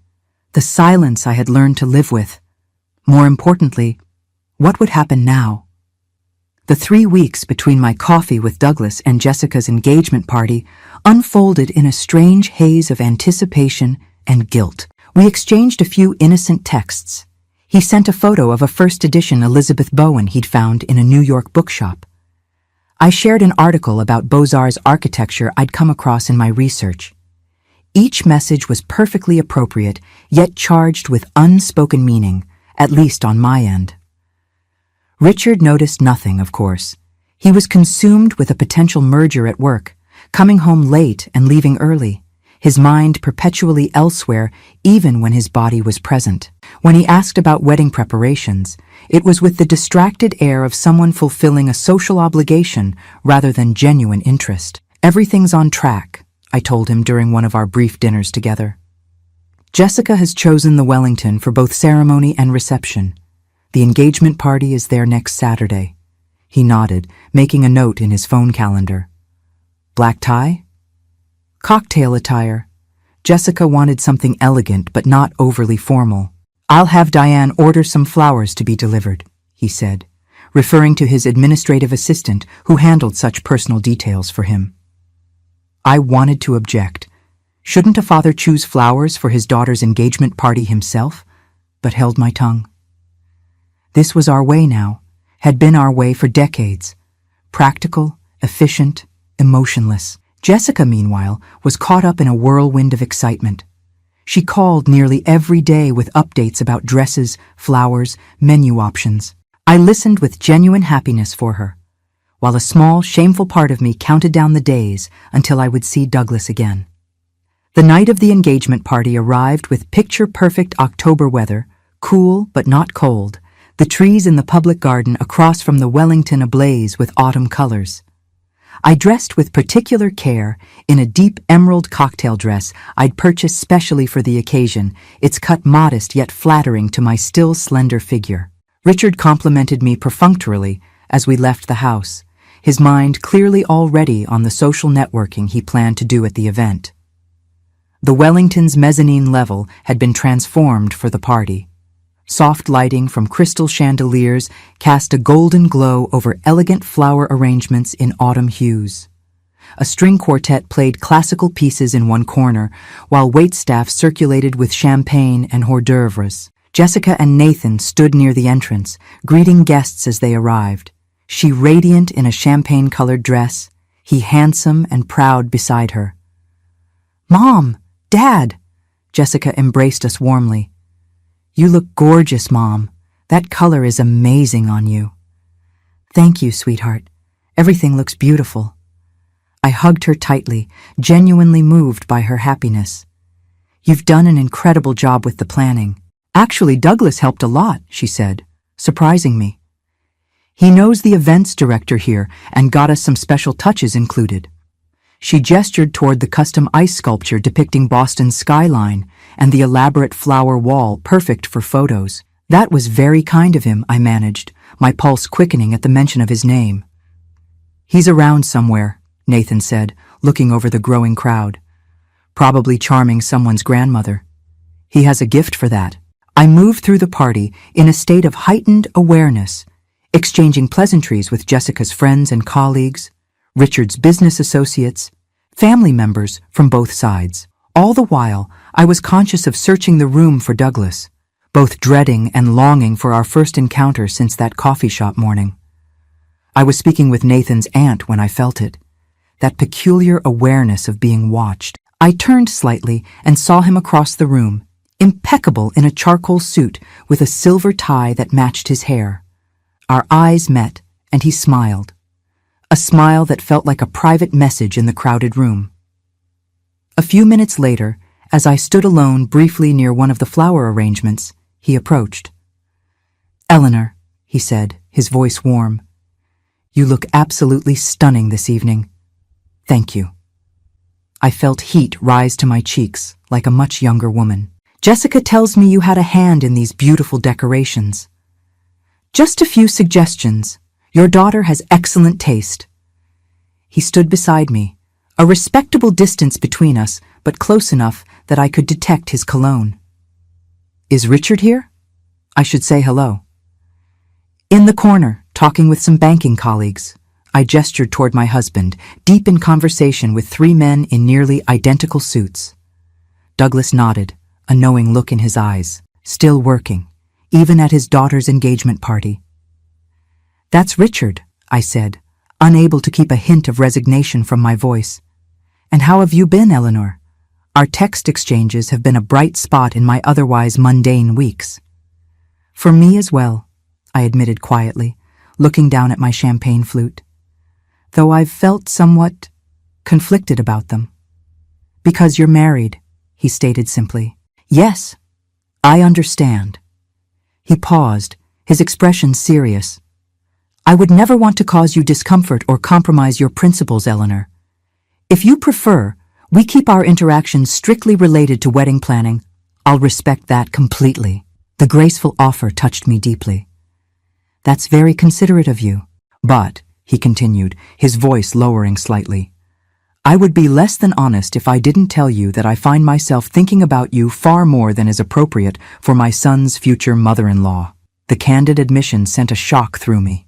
the silence I had learned to live with? More importantly, what would happen now? The 3 weeks between my coffee with Douglas and Jessica's engagement party unfolded in a strange haze of anticipation and guilt. We exchanged a few innocent texts. He sent a photo of a first edition Elizabeth Bowen he'd found in a New York bookshop. I shared an article about Beaux-Arts architecture I'd come across in my research. Each message was perfectly appropriate, yet charged with unspoken meaning, at least on my end. Richard noticed nothing, of course. He was consumed with a potential merger at work, coming home late and leaving early, his mind perpetually elsewhere even when his body was present. When he asked about wedding preparations, it was with the distracted air of someone fulfilling a social obligation rather than genuine interest. "Everything's on track," I told him during one of our brief dinners together. "Jessica has chosen the Wellington for both ceremony and reception. The engagement party is there next Saturday." He nodded, making a note in his phone calendar. "Black tie?" "Cocktail attire. Jessica wanted something elegant but not overly formal." "I'll have Diane order some flowers to be delivered," he said, referring to his administrative assistant who handled such personal details for him. I wanted to object. Shouldn't a father choose flowers for his daughter's engagement party himself? But held my tongue. This was our way now, had been our way for decades. Practical, efficient, emotionless. Jessica, meanwhile, was caught up in a whirlwind of excitement. She called nearly every day with updates about dresses, flowers, menu options. I listened with genuine happiness for her, while a small, shameful part of me counted down the days until I would see Douglas again. The night of the engagement party arrived with picture-perfect October weather, cool but not cold, the trees in the public garden across from the Wellington ablaze with autumn colors. I dressed with particular care in a deep emerald cocktail dress I'd purchased specially for the occasion, its cut modest yet flattering to my still slender figure. Richard complimented me perfunctorily as we left the house, his mind clearly already on the social networking he planned to do at the event. The Wellington's mezzanine level had been transformed for the party. Soft lighting from crystal chandeliers cast a golden glow over elegant flower arrangements in autumn hues. A string quartet played classical pieces in one corner, while waitstaff circulated with champagne and hors d'oeuvres. Jessica and Nathan stood near the entrance, greeting guests as they arrived. She radiant in a champagne-colored dress, he handsome and proud beside her. "Mom! Dad!" Jessica embraced us warmly. "You look gorgeous, Mom. That color is amazing on you." "Thank you, sweetheart. Everything looks beautiful." I hugged her tightly, genuinely moved by her happiness. "You've done an incredible job with the planning." "Actually, Douglas helped a lot," she said, surprising me. "He knows the events director here and got us some special touches included." She gestured toward the custom ice sculpture depicting Boston's skyline and the elaborate flower wall perfect for photos. "That was very kind of him," I managed, my pulse quickening at the mention of his name. "He's around somewhere," Nathan said, looking over the growing crowd. "Probably charming someone's grandmother. He has a gift for that." I moved through the party in a state of heightened awareness, exchanging pleasantries with Jessica's friends and colleagues, Richard's business associates, family members from both sides. All the while, I was conscious of searching the room for Douglas, both dreading and longing for our first encounter since that coffee shop morning. I was speaking with Nathan's aunt when I felt it, that peculiar awareness of being watched. I turned slightly and saw him across the room, impeccable in a charcoal suit with a silver tie that matched his hair. Our eyes met, and he smiled. A smile that felt like a private message in the crowded room. A few minutes later, As I stood alone briefly near one of the flower arrangements, he approached. "Eleanor," he said, his voice warm, "you look absolutely stunning this evening. Thank you." I felt heat rise to my cheeks like a much younger woman. "Jessica tells me you had a hand in these beautiful decorations. Just a few suggestions. Your daughter has excellent taste." He stood beside me, a respectable distance between us, but close enough that I could detect his cologne. "Is Richard here? I should say hello." "In the corner, talking with some banking colleagues." I gestured toward my husband, deep in conversation with three men in nearly identical suits. Douglas nodded, a knowing look in his eyes. Still working, even at his daughter's engagement party. "That's Richard," I said, unable to keep a hint of resignation from my voice. "And how have you been, Eleanor? Our text exchanges have been a bright spot in my otherwise mundane weeks." "For me as well," I admitted quietly, looking down at my champagne flute. "Though I've felt somewhat conflicted about them." "Because you're married," he stated simply. "Yes, I understand." He paused, his expression serious. "I would never want to cause you discomfort or compromise your principles, Eleanor. If you prefer, we keep our interactions strictly related to wedding planning. I'll respect that completely." The graceful offer touched me deeply. "That's very considerate of you. But," he continued, his voice lowering slightly, "I would be less than honest if I didn't tell you that I find myself thinking about you far more than is appropriate for my son's future mother-in-law." The candid admission sent a shock through me.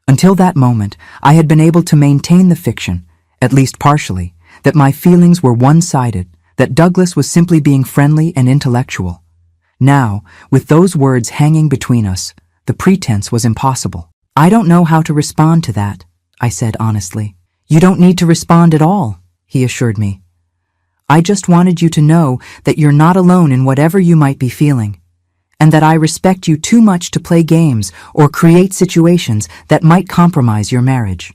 Until that moment, I had been able to maintain the fiction, at least partially, that my feelings were one-sided, that Douglas was simply being friendly and intellectual. Now, with those words hanging between us, the pretense was impossible. "I don't know how to respond to that," I said honestly. "You don't need to respond at all," he assured me. "I just wanted you to know that you're not alone in whatever you might be feeling, and that I respect you too much to play games or create situations that might compromise your marriage."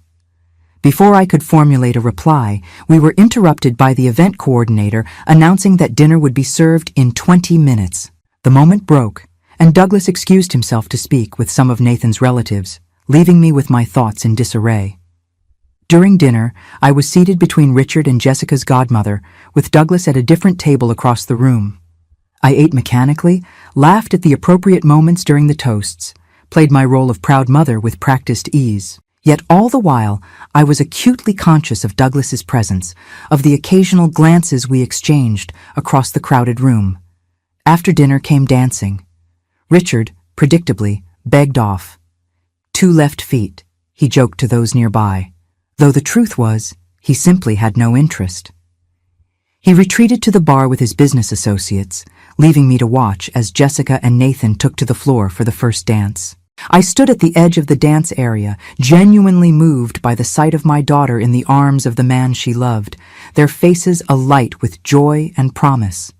Before I could formulate a reply, we were interrupted by the event coordinator announcing that dinner would be served in 20 minutes. The moment broke, and Douglas excused himself to speak with some of Nathan's relatives, leaving me with my thoughts in disarray. During dinner, I was seated between Richard and Jessica's godmother, with Douglas at a different table across the room. I ate mechanically, laughed at the appropriate moments during the toasts, played my role of proud mother with practiced ease. Yet all the while, I was acutely conscious of Douglas's presence, of the occasional glances we exchanged across the crowded room. After dinner came dancing. Richard, predictably, begged off. 2 left feet, he joked to those nearby, though the truth was, he simply had no interest. He retreated to the bar with his business associates, leaving me to watch as Jessica and Nathan took to the floor for the first dance. I stood at the edge of the dance area, genuinely moved by the sight of my daughter in the arms of the man she loved, their faces alight with joy and promise.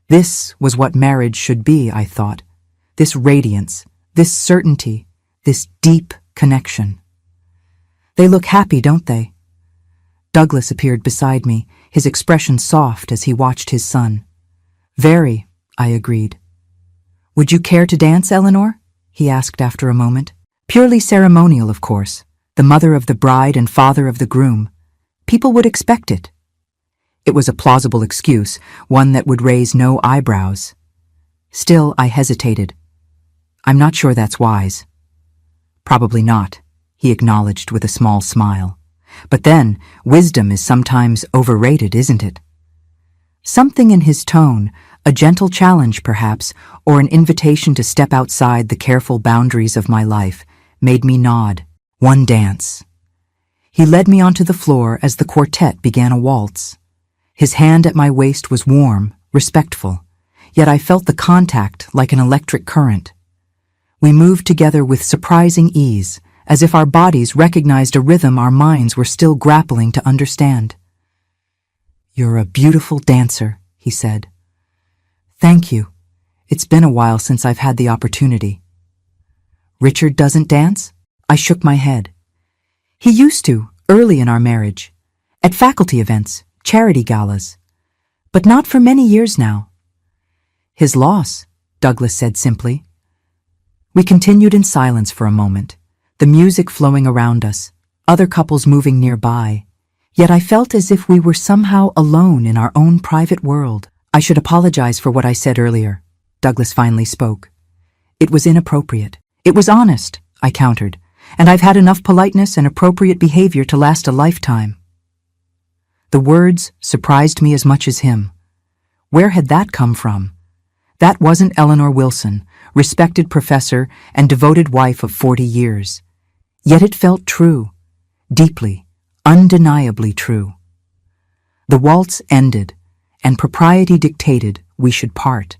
This was what marriage should be, I thought. This radiance, this certainty, this deep connection. "They look happy, don't they?" Douglas appeared beside me, his expression soft as he watched his son. "Very," I agreed. "Would you care to dance, Eleanor?" he asked after a moment. "Purely ceremonial, of course. The mother of the bride and father of the groom. People would expect it." It was a plausible excuse, one that would raise no eyebrows. Still, I hesitated. "I'm not sure that's wise." "Probably not," he acknowledged with a small smile. "But then, wisdom is sometimes overrated, isn't it?" Something in his tone, a gentle challenge perhaps, or an invitation to step outside the careful boundaries of my life, made me nod. One dance. He led me onto the floor as the quartet began a waltz. His hand at my waist was warm, respectful, yet I felt the contact like an electric current. We moved together with surprising ease, as if our bodies recognized a rhythm our minds were still grappling to understand. "You're a beautiful dancer," he said. "Thank you. It's been a while since I've had the opportunity." "Richard doesn't dance?" I shook my head. "He used to, early in our marriage. At faculty events, charity galas. But not for many years now. His loss, Douglas said simply. We continued in silence for a moment, the music flowing around us, other couples moving nearby. Yet I felt as if we were somehow alone in our own private world. I should apologize for what I said earlier, Douglas finally spoke. It was inappropriate. It was honest, I countered, and I've had enough politeness and appropriate behavior to last a lifetime. The words surprised me as much as him. Where had that come from? That wasn't Eleanor Wilson, respected professor and devoted wife of 40 years. Yet it felt true, deeply, undeniably true. The waltz ended, and propriety dictated we should part.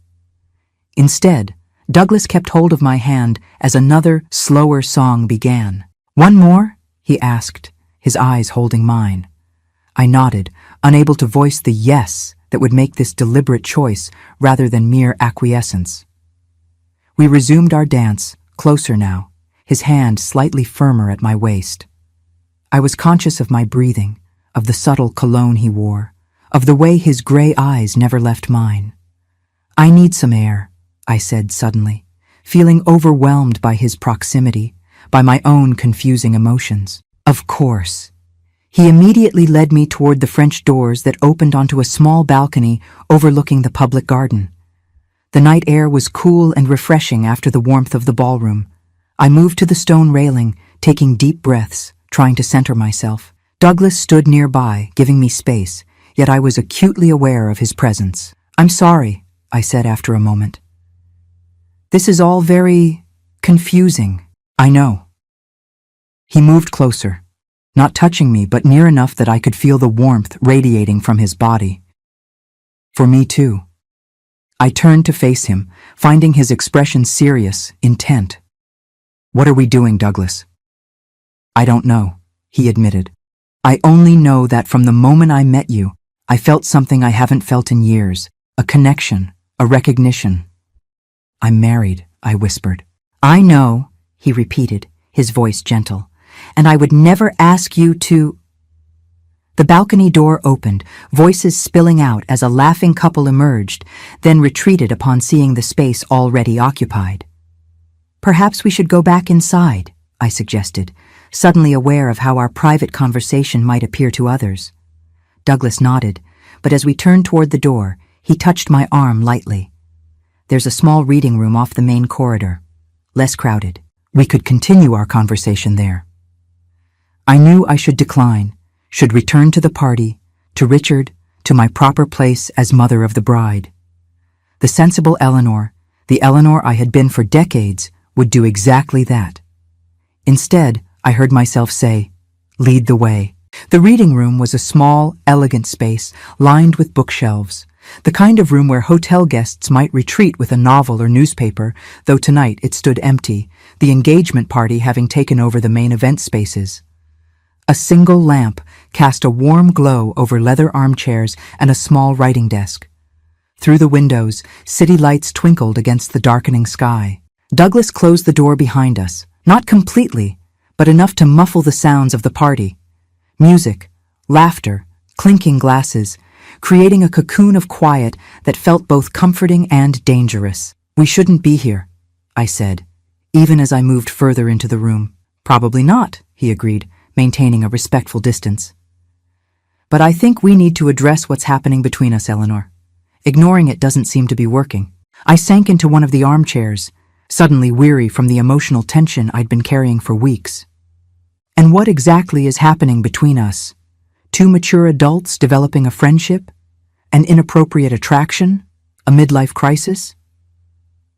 Instead, Douglas kept hold of my hand as another, slower song began. "One more?" he asked, his eyes holding mine. I nodded, unable to voice the yes that would make this deliberate choice rather than mere acquiescence. We resumed our dance, closer now, his hand slightly firmer at my waist. I was conscious of my breathing, of the subtle cologne he wore, of the way his gray eyes never left mine. "I need some air," I said suddenly, feeling overwhelmed by his proximity, by my own confusing emotions. "Of course." He immediately led me toward the French doors that opened onto a small balcony overlooking the public garden. The night air was cool and refreshing after the warmth of the ballroom. I moved to the stone railing, taking deep breaths, trying to center myself. Douglas stood nearby, giving me space, yet I was acutely aware of his presence. "I'm sorry," I said after a moment. "This is all very confusing." "I know." He moved closer, not touching me but near enough that I could feel the warmth radiating from his body. "For me too." I turned to face him, finding his expression serious, intent. "What are we doing, Douglas?" "I don't know," he admitted. "I only know that from the moment I met you, I felt something I haven't felt in years, a connection, a recognition." "I'm married," I whispered. "I know," he repeated, his voice gentle, "and I would never ask you to—" The balcony door opened, voices spilling out as a laughing couple emerged, then retreated upon seeing the space already occupied. "Perhaps we should go back inside," I suggested, suddenly aware of how our private conversation might appear to others. Douglas nodded, but as we turned toward the door, he touched my arm lightly. "There's a small reading room off the main corridor, less crowded. We could continue our conversation there." I knew I should decline, should return to the party, to Richard, to my proper place as mother of the bride. The sensible Eleanor, the Eleanor I had been for decades, would do exactly that. Instead, I heard myself say, "Lead the way." The reading room was a small, elegant space lined with bookshelves, the kind of room where hotel guests might retreat with a novel or newspaper, though tonight it stood empty, the engagement party having taken over the main event spaces. A single lamp cast a warm glow over leather armchairs and a small writing desk. Through the windows, city lights twinkled against the darkening sky. Douglas closed the door behind us, not completely, but enough to muffle the sounds of the party. Music, laughter, clinking glasses, creating a cocoon of quiet that felt both comforting and dangerous. "We shouldn't be here," I said, even as I moved further into the room. "Probably not," he agreed, maintaining a respectful distance. "But I think we need to address what's happening between us, Eleanor. Ignoring it doesn't seem to be working." I sank into one of the armchairs, suddenly weary from the emotional tension I'd been carrying for weeks. "And what exactly is happening between us? Two mature adults developing a friendship? An inappropriate attraction? A midlife crisis?"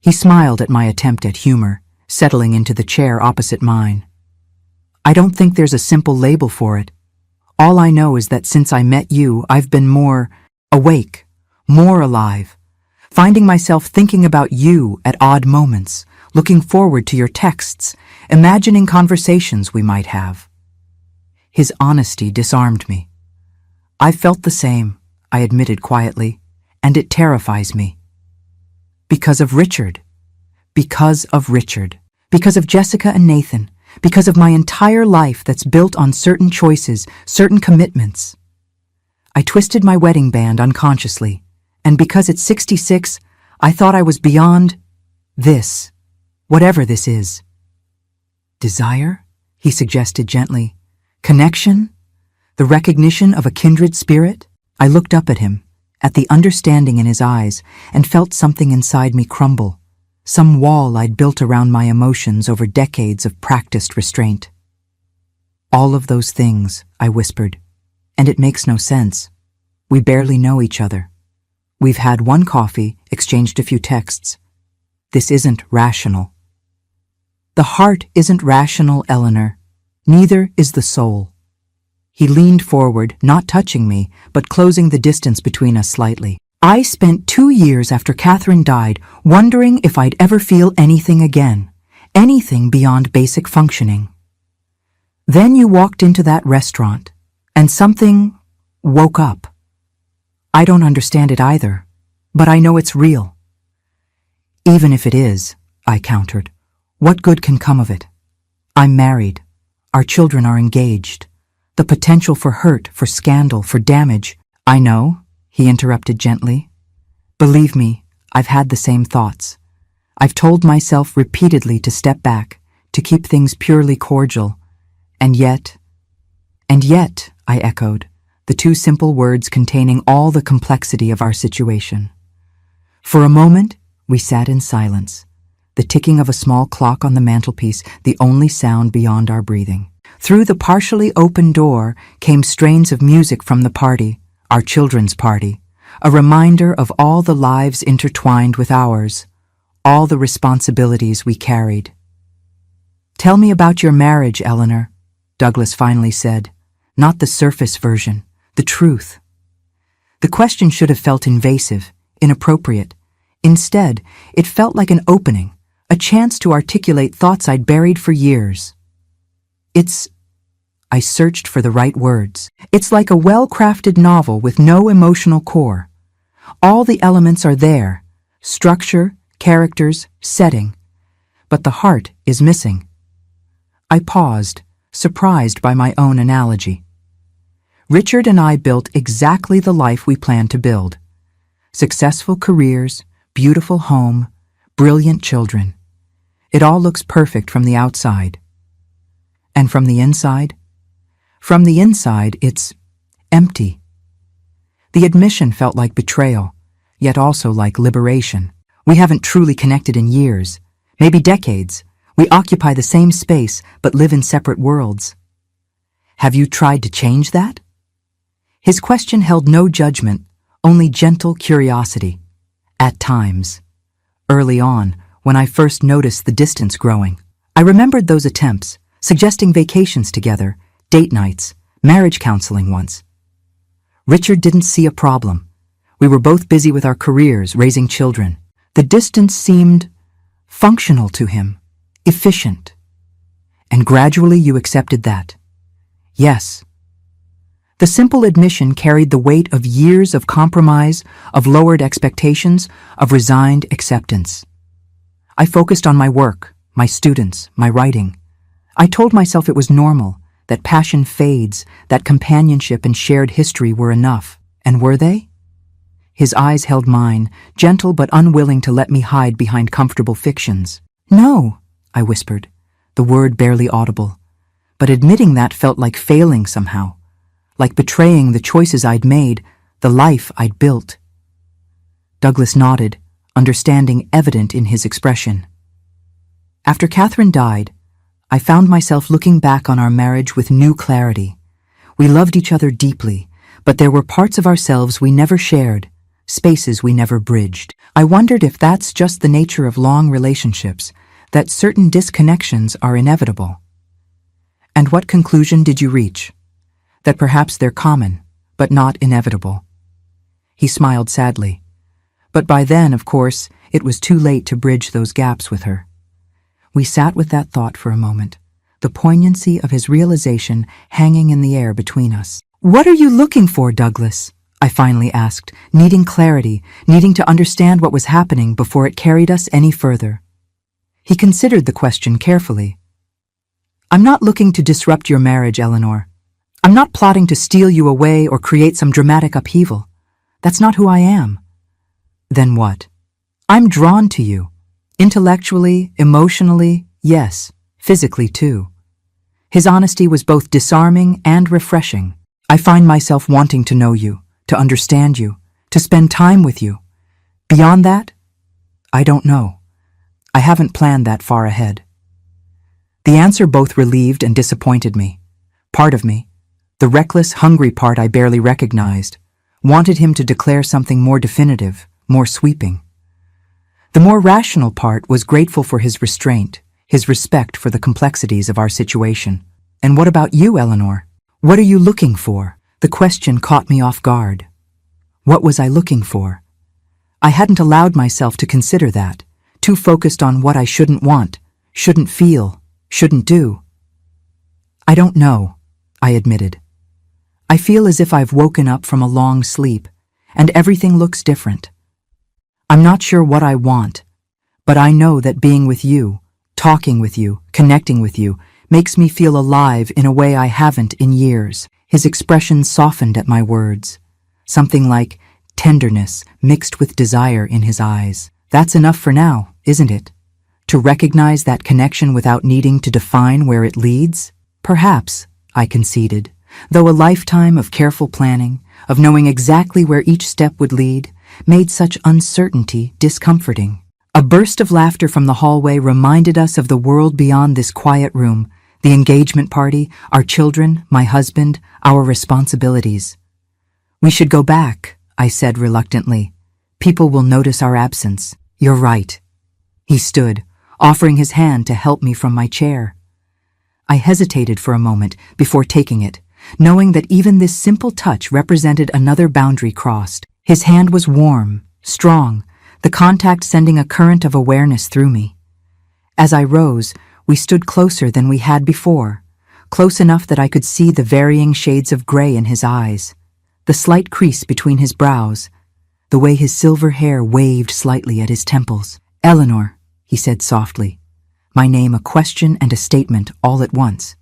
He smiled at my attempt at humor, settling into the chair opposite mine. "I don't think there's a simple label for it. All I know is that since I met you, I've been more awake, more alive, finding myself thinking about you at odd moments, looking forward to your texts, imagining conversations we might have." His honesty disarmed me. "I've felt the same," I admitted quietly, "and it terrifies me. Because of Richard. Because of Richard. Because of Jessica and Nathan. Because of my entire life that's built on certain choices, certain commitments." I twisted my wedding band unconsciously, and because it's 66, I thought I was beyond this, whatever this is. Desire? He suggested gently. Connection? The recognition of a kindred spirit? I looked up at him, at the understanding in his eyes, and felt something inside me crumble, some wall I'd built around my emotions over decades of practiced restraint. All of those things, I whispered, and it makes no sense. We barely know each other. We've had one coffee, exchanged a few texts. This isn't rational. The heart isn't rational, Eleanor. Neither is the soul. He leaned forward, not touching me, but closing the distance between us slightly. I spent 2 years after Catherine died wondering if I'd ever feel anything again, anything beyond basic functioning. Then you walked into that restaurant, and something woke up. I don't understand it either, but I know it's real. Even if it is, I countered, what good can come of it? I'm married. Our children are engaged. The potential for hurt, for scandal, for damage. I know, he interrupted gently. Believe me, I've had the same thoughts. I've told myself repeatedly to step back, to keep things purely cordial. And yet, I echoed, the two simple words containing all the complexity of our situation. For a moment, we sat in silence, the ticking of a small clock on the mantelpiece the only sound beyond our breathing. Through the partially open door came strains of music from the party, our children's party, a reminder of all the lives intertwined with ours, all the responsibilities we carried. Tell me about your marriage, Eleanor, Douglas finally said, not the surface version, the truth. The question should have felt invasive, inappropriate. Instead, it felt like an opening, a chance to articulate thoughts I'd buried for years. I searched for the right words. It's like a well-crafted novel with no emotional core. All the elements are there, structure, characters, setting, but the heart is missing. I paused, surprised by my own analogy. Richard and I built exactly the life we planned to build. Successful careers, beautiful home, brilliant children. It all looks perfect from the outside. And from the inside? From the inside, it's empty. The admission felt like betrayal, yet also like liberation. We haven't truly connected in years, maybe decades. We occupy the same space, but live in separate worlds. Have you tried to change that? His question held no judgment, only gentle curiosity. At times. Early on, when I first noticed the distance growing, I remembered those attempts, suggesting vacations together, date nights, marriage counseling once. Richard didn't see a problem. We were both busy with our careers, raising children. The distance seemed functional to him, efficient. And gradually you accepted that. Yes. The simple admission carried the weight of years of compromise, of lowered expectations, of resigned acceptance. I focused on my work, my students, my writing. I told myself it was normal, that passion fades, that companionship and shared history were enough. And were they? His eyes held mine, gentle but unwilling to let me hide behind comfortable fictions. No, I whispered, the word barely audible. But admitting that felt like failing somehow, like betraying the choices I'd made, the life I'd built. Douglas nodded, understanding evident in his expression. After Catherine died, I found myself looking back on our marriage with new clarity. We loved each other deeply, but there were parts of ourselves we never shared, spaces we never bridged. I wondered if that's just the nature of long relationships, that certain disconnections are inevitable. And what conclusion did you reach? That perhaps they're common, but not inevitable. He smiled sadly. But by then, of course, it was too late to bridge those gaps with her. We sat with that thought for a moment, the poignancy of his realization hanging in the air between us. What are you looking for, Douglas? I finally asked, needing clarity, needing to understand what was happening before it carried us any further. He considered the question carefully. I'm not looking to disrupt your marriage, Eleanor. I'm not plotting to steal you away or create some dramatic upheaval. That's not who I am. Then what? I'm drawn to you. Intellectually, emotionally, yes, physically too. His honesty was both disarming and refreshing. I find myself wanting to know you, to understand you, to spend time with you. Beyond that, I don't know. I haven't planned that far ahead. The answer both relieved and disappointed me. Part of me, the reckless, hungry part I barely recognized, wanted him to declare something more definitive, more sweeping. The more rational part was grateful for his restraint, his respect for the complexities of our situation. And what about you, Eleanor? What are you looking for? The question caught me off guard. What was I looking for? I hadn't allowed myself to consider that, too focused on what I shouldn't want, shouldn't feel, shouldn't do. I don't know, I admitted. I feel as if I've woken up from a long sleep, and everything looks different. I'm not sure what I want, but I know that being with you, talking with you, connecting with you, makes me feel alive in a way I haven't in years. His expression softened at my words, something like tenderness mixed with desire in his eyes. That's enough for now, isn't it? To recognize that connection without needing to define where it leads? Perhaps, I conceded, though a lifetime of careful planning, of knowing exactly where each step would lead, made such uncertainty discomforting. A burst of laughter from the hallway reminded us of the world beyond this quiet room, the engagement party, our children, my husband, our responsibilities. We should go back, I said reluctantly. People will notice our absence. You're right. He stood, offering his hand to help me from my chair. I hesitated for a moment before taking it, knowing that even this simple touch represented another boundary crossed. His hand was warm, strong, the contact sending a current of awareness through me. As I rose, we stood closer than we had before, close enough that I could see the varying shades of gray in his eyes, the slight crease between his brows, the way his silver hair waved slightly at his temples. Eleanor, he said softly, my name a question and a statement all at once.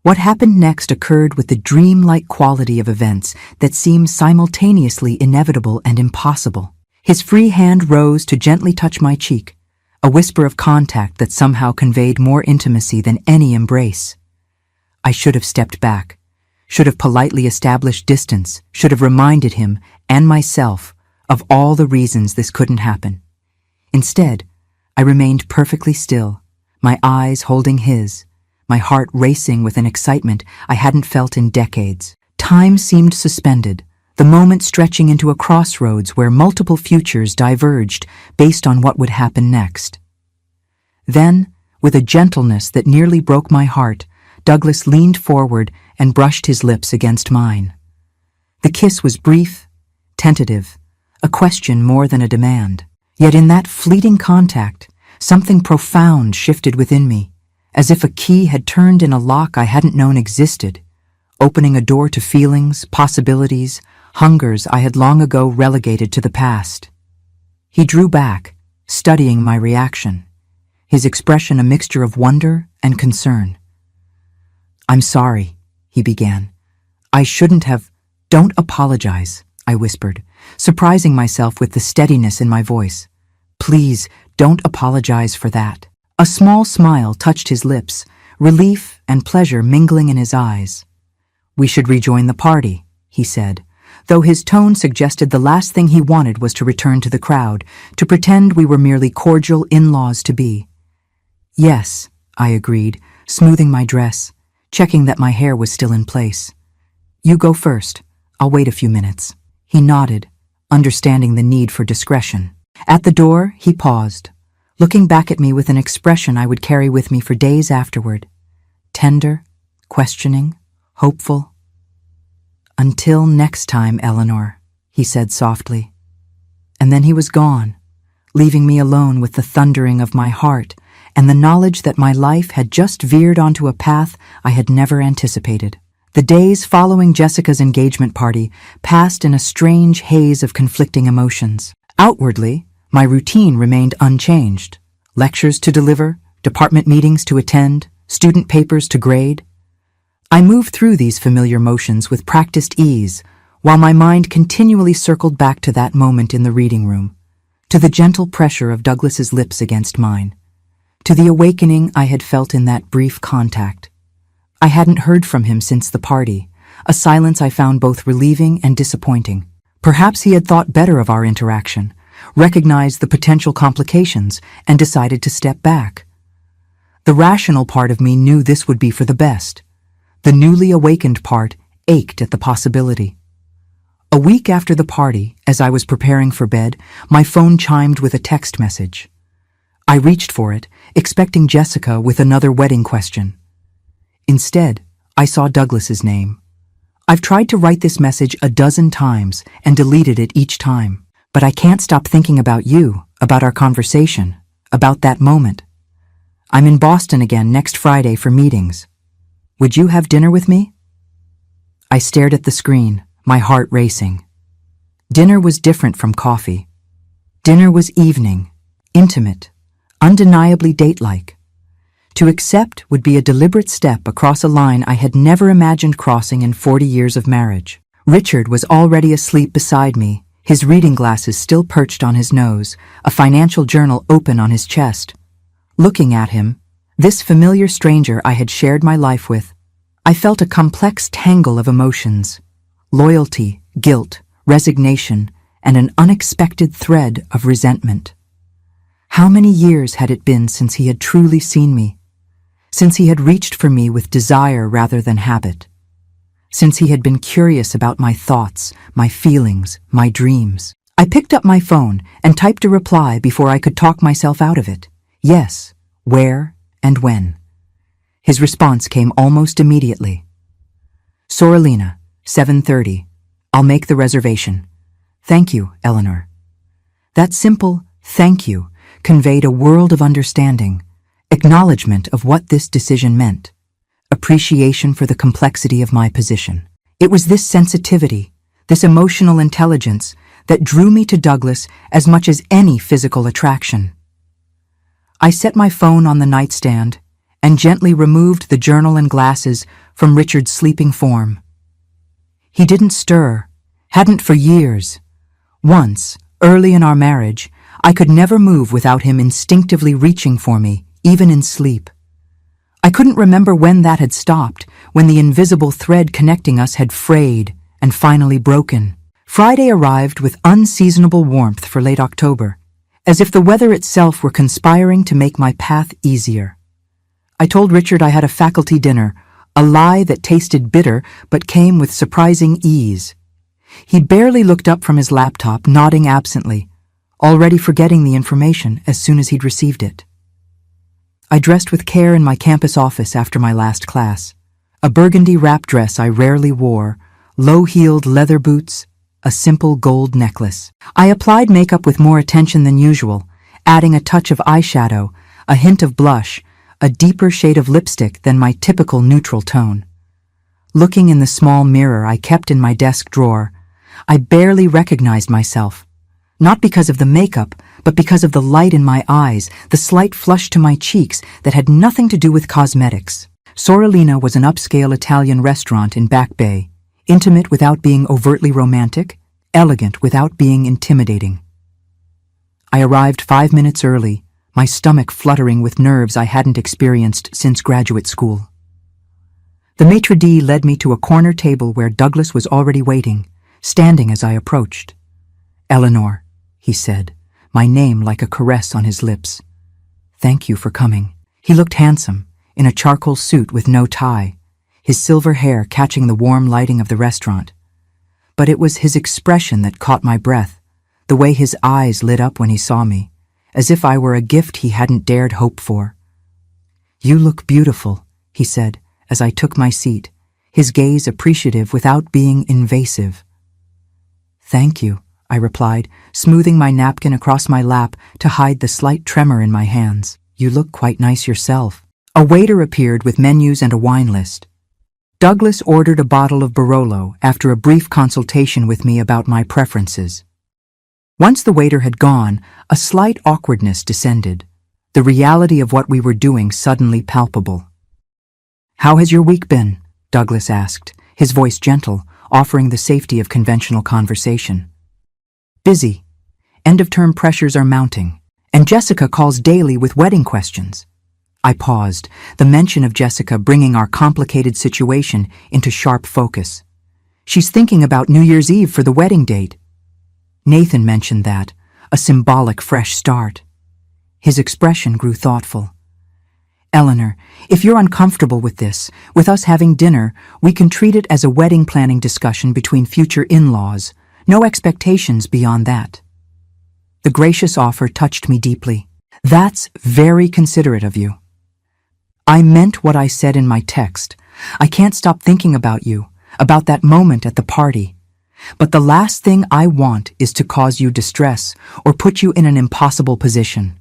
What happened next occurred with the dreamlike quality of events that seemed simultaneously inevitable and impossible. His free hand rose to gently touch my cheek, a whisper of contact that somehow conveyed more intimacy than any embrace. I should have stepped back, should have politely established distance, should have reminded him and myself of all the reasons this couldn't happen. Instead, I remained perfectly still, my eyes holding his, my heart racing with an excitement I hadn't felt in decades. Time seemed suspended, the moment stretching into a crossroads where multiple futures diverged based on what would happen next. Then, with a gentleness that nearly broke my heart, Douglas leaned forward and brushed his lips against mine. The kiss was brief, tentative, a question more than a demand. Yet in that fleeting contact, something profound shifted within me, as if a key had turned in a lock I hadn't known existed, opening a door to feelings, possibilities, hungers I had long ago relegated to the past. He drew back, studying my reaction, his expression a mixture of wonder and concern. I'm sorry, he began. I shouldn't have. Don't apologize, I whispered, surprising myself with the steadiness in my voice. Please, don't apologize for that. A small smile touched his lips, relief and pleasure mingling in his eyes. We should rejoin the party, he said, though his tone suggested the last thing he wanted was to return to the crowd, to pretend we were merely cordial in-laws to be. Yes, I agreed, smoothing my dress, checking that my hair was still in place. You go first. I'll wait a few minutes. He nodded, understanding the need for discretion. At the door, he paused, looking back at me with an expression I would carry with me for days afterward. Tender, questioning, hopeful. Until next time, Eleanor, he said softly. And then he was gone, leaving me alone with the thundering of my heart and the knowledge that my life had just veered onto a path I had never anticipated. The days following Jessica's engagement party passed in a strange haze of conflicting emotions. Outwardly, my routine remained unchanged. Lectures to deliver, department meetings to attend, student papers to grade. I moved through these familiar motions with practiced ease, while my mind continually circled back to that moment in the reading room, to the gentle pressure of Douglas's lips against mine, to the awakening I had felt in that brief contact. I hadn't heard from him since the party, a silence I found both relieving and disappointing. Perhaps he had thought better of our interaction, recognized the potential complications, and decided to step back. The rational part of me knew this would be for the best. The newly awakened part ached at the possibility. A week after the party, as I was preparing for bed, my phone chimed with a text message. I reached for it, expecting Jessica with another wedding question. Instead, I saw Douglas's name. I've tried to write this message a dozen times and deleted it each time, but I can't stop thinking about you, about our conversation, about that moment. I'm in Boston again next Friday for meetings. Would you have dinner with me? I stared at the screen, my heart racing. Dinner was different from coffee. Dinner was evening, intimate, undeniably date-like. To accept would be a deliberate step across a line I had never imagined crossing in 40 years of marriage. Richard was already asleep beside me, his reading glasses still perched on his nose, a financial journal open on his chest. Looking at him, this familiar stranger I had shared my life with, I felt a complex tangle of emotions: loyalty, guilt, resignation, and an unexpected thread of resentment. How many years had it been since he had truly seen me? Since he had reached for me with desire rather than habit? Since he had been curious about my thoughts, my feelings, my dreams? I picked up my phone and typed a reply before I could talk myself out of it. Yes, where and when? His response came almost immediately. Soralina, 7:30. I'll make the reservation. Thank you, Eleanor. That simple thank you conveyed a world of understanding, acknowledgement of what this decision meant, appreciation for the complexity of my position. It was this sensitivity, this emotional intelligence, that drew me to Douglas as much as any physical attraction. I set my phone on the nightstand and gently removed the journal and glasses from Richard's sleeping form. He didn't stir, hadn't for years. Once, early in our marriage, I could never move without him instinctively reaching for me, even in sleep. I couldn't remember when that had stopped, when the invisible thread connecting us had frayed and finally broken. Friday arrived with unseasonable warmth for late October, as if the weather itself were conspiring to make my path easier. I told Richard I had a faculty dinner, a lie that tasted bitter but came with surprising ease. He barely looked up from his laptop, nodding absently, already forgetting the information as soon as he'd received it. I dressed with care in my campus office after my last class. A burgundy wrap dress I rarely wore, low-heeled leather boots, a simple gold necklace. I applied makeup with more attention than usual, adding a touch of eyeshadow, a hint of blush, a deeper shade of lipstick than my typical neutral tone. Looking in the small mirror I kept in my desk drawer, I barely recognized myself. Not because of the makeup, but because of the light in my eyes, the slight flush to my cheeks that had nothing to do with cosmetics. Soralina was an upscale Italian restaurant in Back Bay, intimate without being overtly romantic, elegant without being intimidating. I arrived 5 minutes early, my stomach fluttering with nerves I hadn't experienced since graduate school. The maitre d' led me to a corner table where Douglas was already waiting, standing as I approached. "Eleanor," he said, my name like a caress on his lips. "Thank you for coming." He looked handsome, in a charcoal suit with no tie, his silver hair catching the warm lighting of the restaurant. But it was his expression that caught my breath, the way his eyes lit up when he saw me, as if I were a gift he hadn't dared hope for. "You look beautiful," he said, as I took my seat, his gaze appreciative without being invasive. "Thank you," I replied, smoothing my napkin across my lap to hide the slight tremor in my hands. "You look quite nice yourself." A waiter appeared with menus and a wine list. Douglas ordered a bottle of Barolo after a brief consultation with me about my preferences. Once the waiter had gone, a slight awkwardness descended, the reality of what we were doing suddenly palpable. "How has your week been?" Douglas asked, his voice gentle, offering the safety of conventional conversation. Busy. End-of-term pressures are mounting, and Jessica calls daily with wedding questions. I paused, the mention of Jessica bringing our complicated situation into sharp focus. She's thinking about New Year's Eve for the wedding date. Nathan mentioned that, a symbolic fresh start. His expression grew thoughtful. Eleanor, if you're uncomfortable with this, with us having dinner, we can treat it as a wedding planning discussion between future in-laws. No expectations beyond that. The gracious offer touched me deeply. That's very considerate of you. I meant what I said in my text. I can't stop thinking about you, about that moment at the party. But the last thing I want is to cause you distress or put you in an impossible position.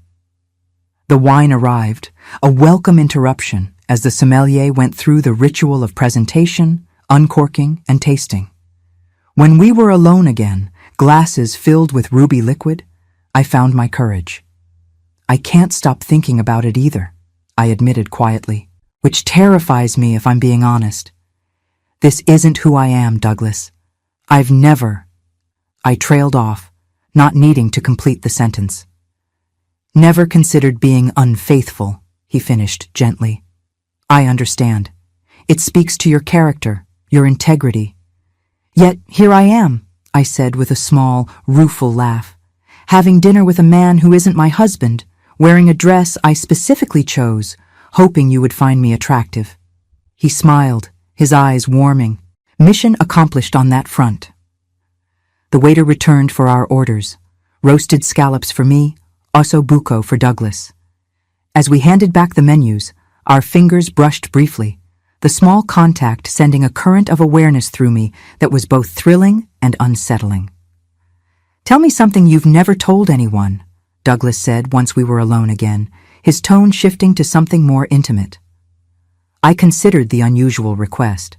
The wine arrived, a welcome interruption as the sommelier went through the ritual of presentation, uncorking, and tasting. When we were alone again, glasses filled with ruby liquid, I found my courage. I can't stop thinking about it either, I admitted quietly, which terrifies me if I'm being honest. This isn't who I am, Douglas. I've never. I trailed off, not needing to complete the sentence. Never considered being unfaithful, he finished gently. I understand. It speaks to your character, your integrity. Yet here I am, I said with a small, rueful laugh, having dinner with a man who isn't my husband, wearing a dress I specifically chose, hoping you would find me attractive. He smiled, his eyes warming. Mission accomplished on that front. The waiter returned for our orders, roasted scallops for me, osso buco for Douglas. As we handed back the menus, our fingers brushed briefly, the small contact sending a current of awareness through me that was both thrilling and unsettling. Tell me something you've never told anyone, Douglas said once we were alone again, his tone shifting to something more intimate. I considered the unusual request.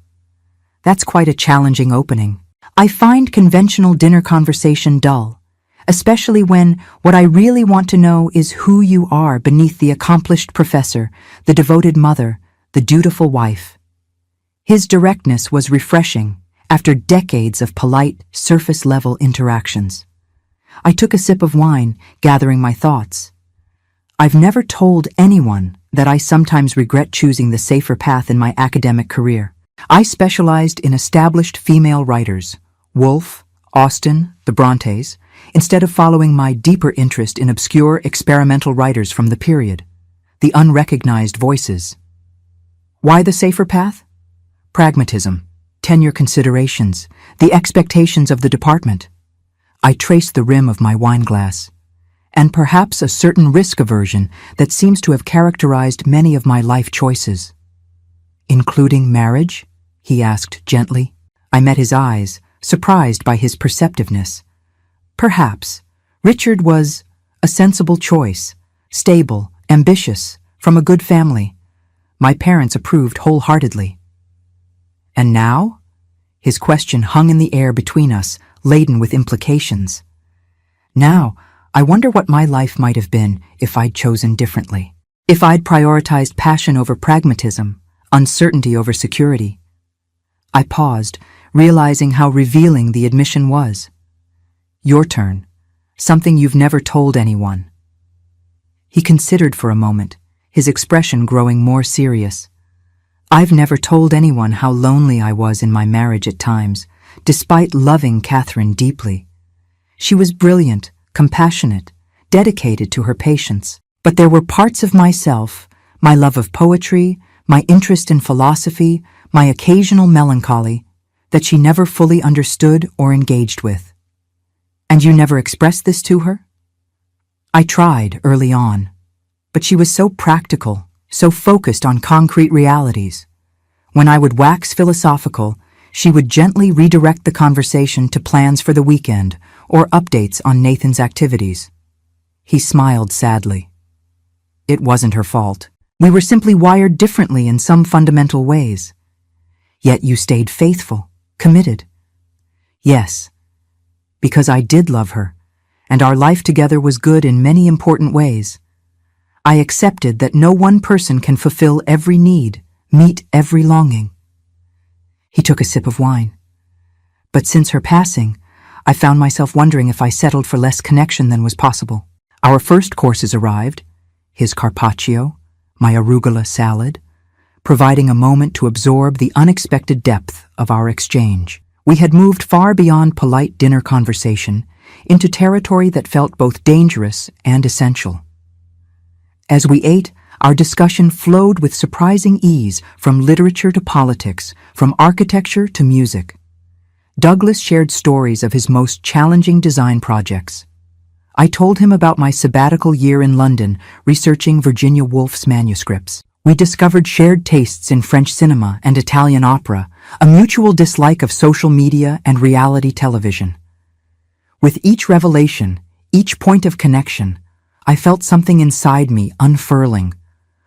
That's quite a challenging opening. I find conventional dinner conversation dull, especially when what I really want to know is who you are beneath the accomplished professor, the devoted mother, the dutiful wife. His directness was refreshing after decades of polite, surface-level interactions. I took a sip of wine, gathering my thoughts. I've never told anyone that I sometimes regret choosing the safer path in my academic career. I specialized in established female writers, Woolf, Austen, the Brontes, instead of following my deeper interest in obscure experimental writers from the period, the unrecognized voices. Why the safer path? Pragmatism, tenure considerations, the expectations of the department. I traced the rim of my wineglass, and perhaps a certain risk aversion that seems to have characterized many of my life choices. Including marriage? He asked gently. I met his eyes, surprised by his perceptiveness. Perhaps. Richard was a sensible choice, stable, ambitious, from a good family. My parents approved wholeheartedly. And now? His question hung in the air between us, laden with implications. Now, I wonder what my life might have been if I'd chosen differently. If I'd prioritized passion over pragmatism, uncertainty over security. I paused, realizing how revealing the admission was. Your turn. Something you've never told anyone. He considered for a moment, his expression growing more serious. I've never told anyone how lonely I was in my marriage at times, despite loving Catherine deeply. She was brilliant, compassionate, dedicated to her patients. But there were parts of myself, my love of poetry, my interest in philosophy, my occasional melancholy, that she never fully understood or engaged with. And you never expressed this to her? I tried early on, but she was so practical, so focused on concrete realities. When I would wax philosophical, she would gently redirect the conversation to plans for the weekend or updates on Nathan's activities. He smiled sadly. It wasn't her fault. We were simply wired differently in some fundamental ways. Yet you stayed faithful, committed. Yes, because I did love her, and our life together was good in many important ways. I accepted that no one person can fulfill every need, meet every longing. He took a sip of wine. But since her passing, I found myself wondering if I settled for less connection than was possible. Our first courses arrived, his carpaccio, my arugula salad, providing a moment to absorb the unexpected depth of our exchange. We had moved far beyond polite dinner conversation into territory that felt both dangerous and essential. As we ate, our discussion flowed with surprising ease from literature to politics, from architecture to music. Douglas shared stories of his most challenging design projects. I told him about my sabbatical year in London, researching Virginia Woolf's manuscripts. We discovered shared tastes in French cinema and Italian opera, a mutual dislike of social media and reality television. With each revelation, each point of connection, I felt something inside me unfurling,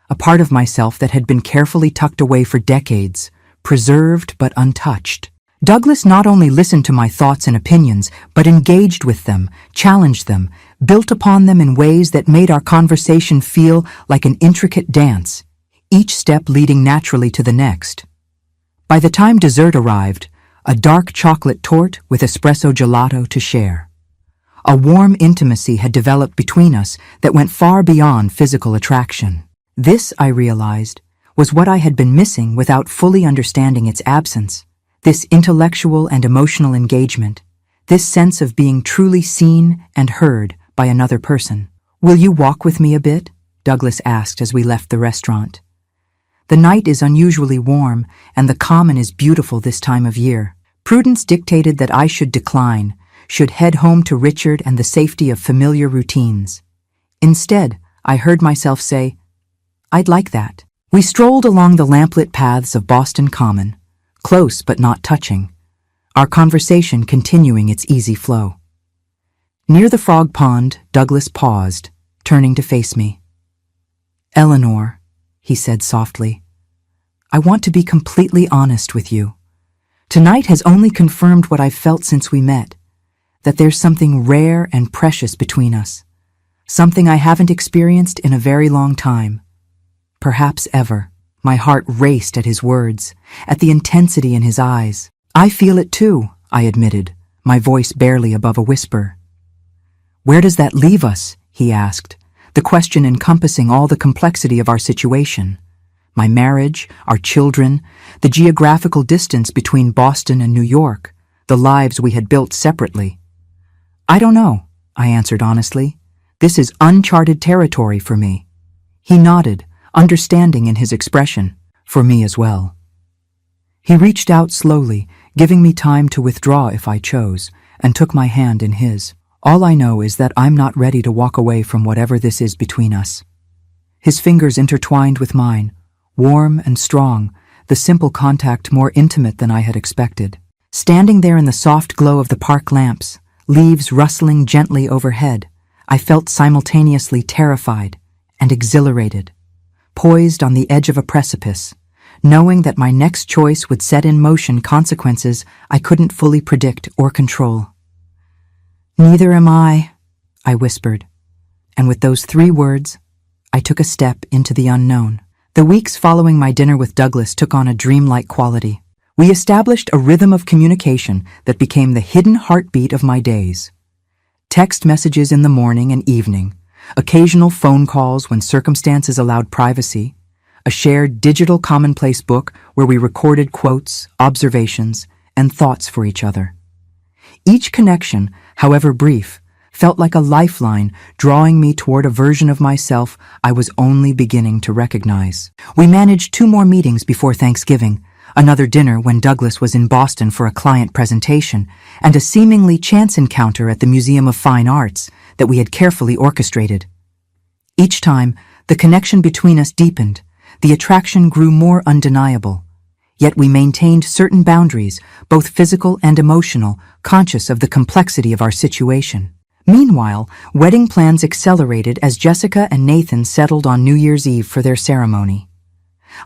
a part of myself that had been carefully tucked away for decades, preserved but untouched. Douglas not only listened to my thoughts and opinions, but engaged with them, challenged them, built upon them in ways that made our conversation feel like an intricate dance, each step leading naturally to the next. By the time dessert arrived, a dark chocolate torte with espresso gelato to share. A warm intimacy had developed between us that went far beyond physical attraction. This, I realized, was what I had been missing without fully understanding its absence. This intellectual and emotional engagement, this sense of being truly seen and heard by another person. "Will you walk with me a bit?" Douglas asked as we left the restaurant. The night is unusually warm, and the common is beautiful this time of year. Prudence dictated that I should decline, should head home to Richard and the safety of familiar routines. Instead, I heard myself say, "I'd like that." We strolled along the lamplit paths of Boston Common, close but not touching, our conversation continuing its easy flow. Near the frog pond, Douglas paused, turning to face me. "Eleanor," he said softly, "I want to be completely honest with you. Tonight has only confirmed what I've felt since we met, that there's something rare and precious between us, something I haven't experienced in a very long time, perhaps ever." My heart raced at his words, at the intensity in his eyes. "I feel it too," I admitted, my voice barely above a whisper. "Where does that leave us?" he asked, the question encompassing all the complexity of our situation. My marriage, our children, the geographical distance between Boston and New York, the lives we had built separately. "I don't know," I answered honestly. "This is uncharted territory for me." He nodded, understanding in his expression, "For me as well." He reached out slowly, giving me time to withdraw if I chose, and took my hand in his. "All I know is that I'm not ready to walk away from whatever this is between us." His fingers intertwined with mine, warm and strong, the simple contact more intimate than I had expected. Standing there in the soft glow of the park lamps, leaves rustling gently overhead, I felt simultaneously terrified and exhilarated. Poised on the edge of a precipice, knowing that my next choice would set in motion consequences I couldn't fully predict or control. "Neither am I," I whispered, and with those 3 words, I took a step into the unknown. The weeks following my dinner with Douglas took on a dreamlike quality. We established a rhythm of communication that became the hidden heartbeat of my days. Text messages in the morning and evening, occasional phone calls when circumstances allowed privacy, a shared digital commonplace book where we recorded quotes, observations, and thoughts for each other. Each connection, however brief, felt like a lifeline drawing me toward a version of myself I was only beginning to recognize. We managed 2 more meetings before Thanksgiving, another dinner when Douglas was in Boston for a client presentation, and a seemingly chance encounter at the Museum of Fine Arts that we had carefully orchestrated. Each time, the connection between us deepened, the attraction grew more undeniable. Yet we maintained certain boundaries, both physical and emotional, conscious of the complexity of our situation. Meanwhile, wedding plans accelerated as Jessica and Nathan settled on New Year's Eve for their ceremony.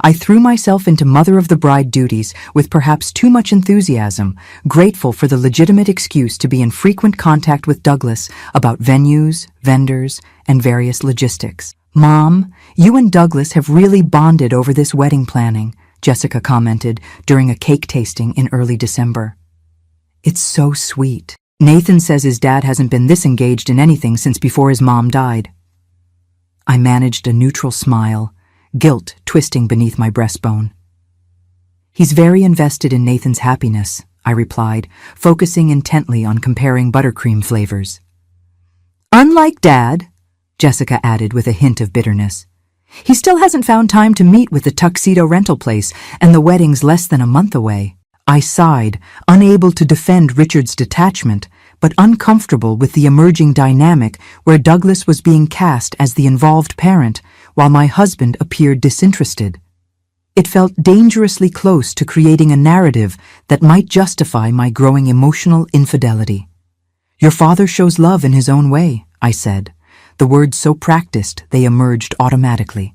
I threw myself into mother-of-the-bride duties with perhaps too much enthusiasm, grateful for the legitimate excuse to be in frequent contact with Douglas about venues, vendors, and various logistics. "Mom, you and Douglas have really bonded over this wedding planning," Jessica commented during a cake tasting in early December. It's so sweet. Nathan says his dad hasn't been this engaged in anything since before his mom died. I managed a neutral smile, guilt twisting beneath my breastbone. He's very invested in Nathan's happiness, I replied, focusing intently on comparing buttercream flavors. Unlike Dad, Jessica added with a hint of bitterness. He still hasn't found time to meet with the tuxedo rental place, and the wedding's less than a month away. I sighed, unable to defend Richard's detachment, but uncomfortable with the emerging dynamic where Douglas was being cast as the involved parent, while my husband appeared disinterested. It felt dangerously close to creating a narrative that might justify my growing emotional infidelity. Your father shows love in his own way, I said, the words so practiced they emerged automatically.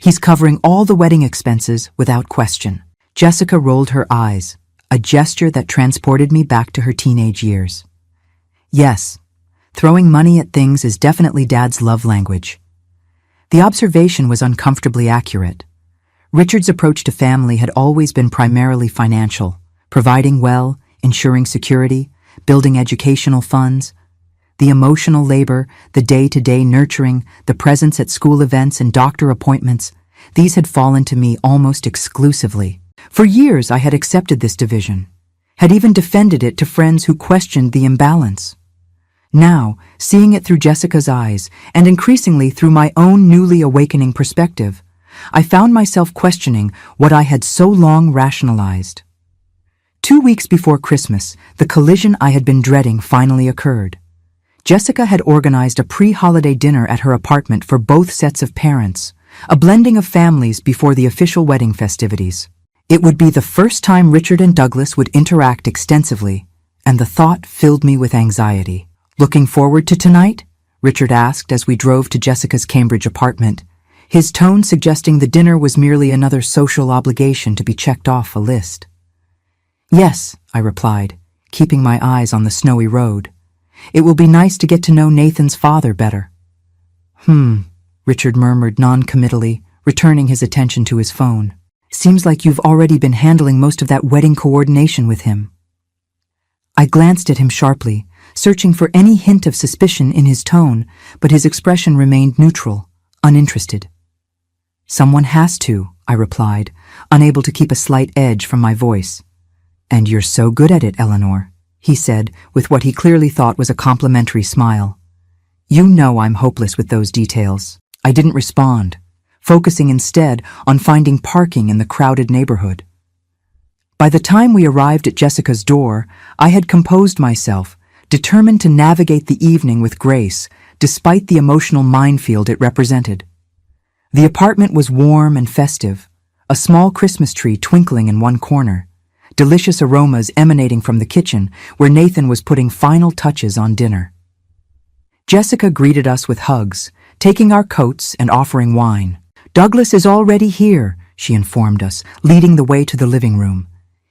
He's covering all the wedding expenses without question. Jessica rolled her eyes, a gesture that transported me back to her teenage years. Yes, throwing money at things is definitely Dad's love language. The observation was uncomfortably accurate. Richard's approach to family had always been primarily financial, providing well, ensuring security, building educational funds. The emotional labor, the day-to-day nurturing, the presence at school events and doctor appointments, these had fallen to me almost exclusively. For years I had accepted this division, had even defended it to friends who questioned the imbalance. Now, seeing it through Jessica's eyes, and increasingly through my own newly awakening perspective, I found myself questioning what I had so long rationalized. 2 weeks before Christmas, the collision I had been dreading finally occurred. Jessica had organized a pre-holiday dinner at her apartment for both sets of parents, a blending of families before the official wedding festivities. It would be the first time Richard and Douglas would interact extensively, and the thought filled me with anxiety. Looking forward to tonight? Richard asked as we drove to Jessica's Cambridge apartment, his tone suggesting the dinner was merely another social obligation to be checked off a list. Yes, I replied, keeping my eyes on the snowy road. It will be nice to get to know Nathan's father better. Richard murmured non-committally, returning his attention to his phone. Seems like you've already been handling most of that wedding coordination with him. I glanced at him sharply, searching for any hint of suspicion in his tone, but his expression remained neutral, uninterested. Someone has to, I replied, unable to keep a slight edge from my voice. And you're so good at it, Eleanor, he said, with what he clearly thought was a complimentary smile. You know I'm hopeless with those details. I didn't respond, focusing instead on finding parking in the crowded neighborhood. By the time we arrived at Jessica's door, I had composed myself, determined to navigate the evening with grace, despite the emotional minefield it represented. The apartment was warm and festive, a small Christmas tree twinkling in one corner, delicious aromas emanating from the kitchen where Nathan was putting final touches on dinner. Jessica greeted us with hugs, taking our coats and offering wine. Douglas is already here, she informed us, leading the way to the living room.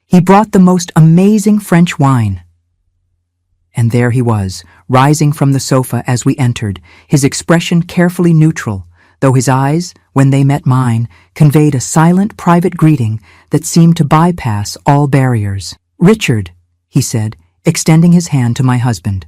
He brought the most amazing French wine. And there he was, rising from the sofa as we entered, his expression carefully neutral, though his eyes, when they met mine, conveyed a silent private greeting that seemed to bypass all barriers. Richard, he said, extending his hand to my husband.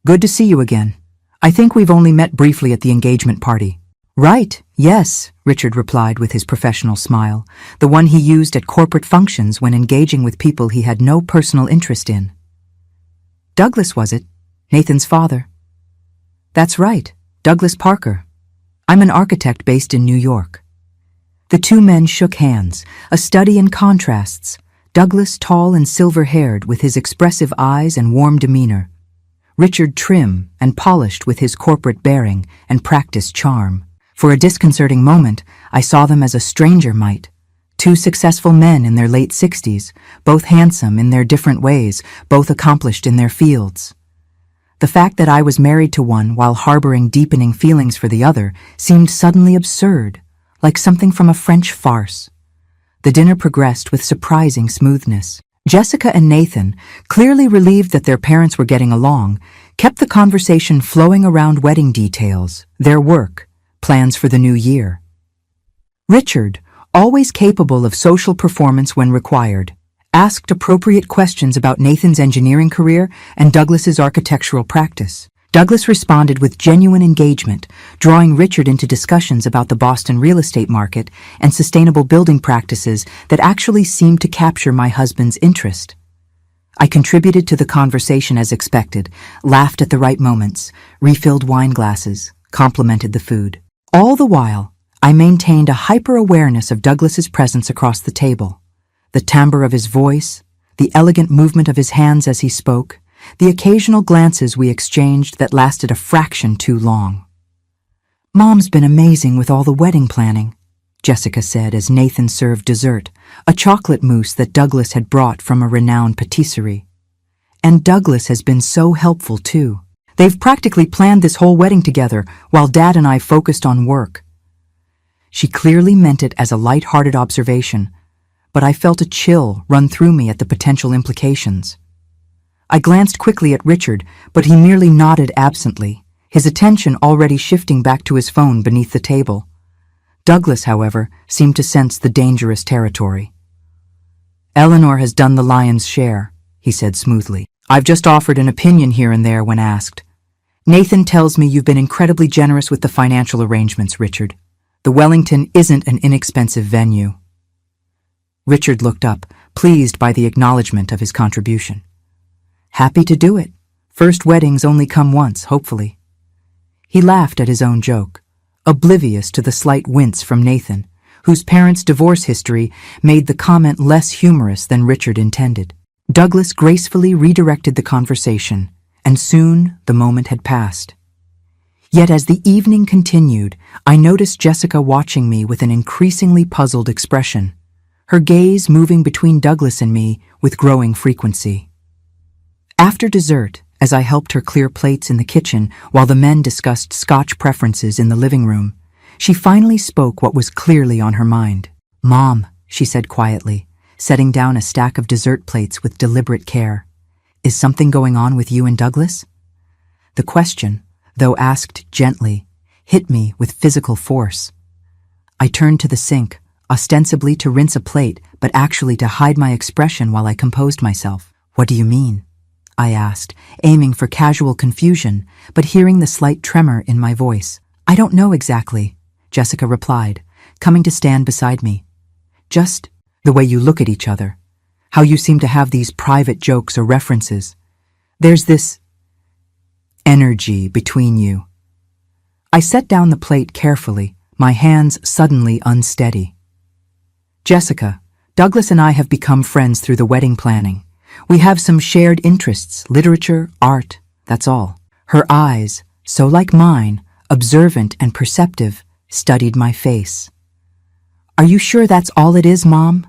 Good to see you again. I think we've only met briefly at the engagement party. Right, yes, Richard replied with his professional smile, the one he used at corporate functions when engaging with people he had no personal interest in. Douglas, was it? Nathan's father? That's right, Douglas Parker. I'm an architect based in New York. The two men shook hands, a study in contrasts, Douglas tall and silver-haired with his expressive eyes and warm demeanor, Richard trim and polished with his corporate bearing and practiced charm. For a disconcerting moment, I saw them as a stranger might. Two successful men in their late 60s, both handsome in their different ways, both accomplished in their fields. The fact that I was married to one while harboring deepening feelings for the other seemed suddenly absurd, like something from a French farce. The dinner progressed with surprising smoothness. Jessica and Nathan, clearly relieved that their parents were getting along, kept the conversation flowing around wedding details, their work, plans for the new year. Richard, always capable of social performance when required, asked appropriate questions about Nathan's engineering career and Douglas's architectural practice. Douglas responded with genuine engagement, drawing Richard into discussions about the Boston real estate market and sustainable building practices that actually seemed to capture my husband's interest. I contributed to the conversation as expected, laughed at the right moments, refilled wine glasses, complimented the food. All the while, I maintained a hyper-awareness of Douglas's presence across the table. The timbre of his voice, the elegant movement of his hands as he spoke, the occasional glances we exchanged that lasted a fraction too long. "Mom's been amazing with all the wedding planning," Jessica said as Nathan served dessert, a chocolate mousse that Douglas had brought from a renowned patisserie. "And Douglas has been so helpful too. They've practically planned this whole wedding together while Dad and I focused on work." She clearly meant it as a light-hearted observation, but I felt a chill run through me at the potential implications. I glanced quickly at Richard, but he merely nodded absently, his attention already shifting back to his phone beneath the table. Douglas, however, seemed to sense the dangerous territory. "Eleanor has done the lion's share," he said smoothly. "I've just offered an opinion here and there when asked. Nathan tells me you've been incredibly generous with the financial arrangements, Richard. The Wellington isn't an inexpensive venue." Richard looked up, pleased by the acknowledgement of his contribution. "Happy to do it. First weddings only come once, hopefully." He laughed at his own joke, oblivious to the slight wince from Nathan, whose parents' divorce history made the comment less humorous than Richard intended. Douglas gracefully redirected the conversation, and soon the moment had passed. Yet as the evening continued, I noticed Jessica watching me with an increasingly puzzled expression, her gaze moving between Douglas and me with growing frequency. After dessert, as I helped her clear plates in the kitchen while the men discussed Scotch preferences in the living room, she finally spoke what was clearly on her mind. "Mom," she said quietly, setting down a stack of dessert plates with deliberate care, "is something going on with you and Douglas?" The question, though asked gently, hit me with physical force. I turned to the sink, ostensibly to rinse a plate, but actually to hide my expression while I composed myself. "What do you mean?" I asked, aiming for casual confusion, but hearing the slight tremor in my voice. "I don't know exactly," Jessica replied, coming to stand beside me. "Just the way you look at each other, how you seem to have these private jokes or references. There's this energy between you." I set down the plate carefully, my hands suddenly unsteady. "Jessica, Douglas and I have become friends through the wedding planning. We have some shared interests, literature, art, that's all." Her eyes, so like mine, observant and perceptive, studied my face. "Are you sure that's all it is, Mom?"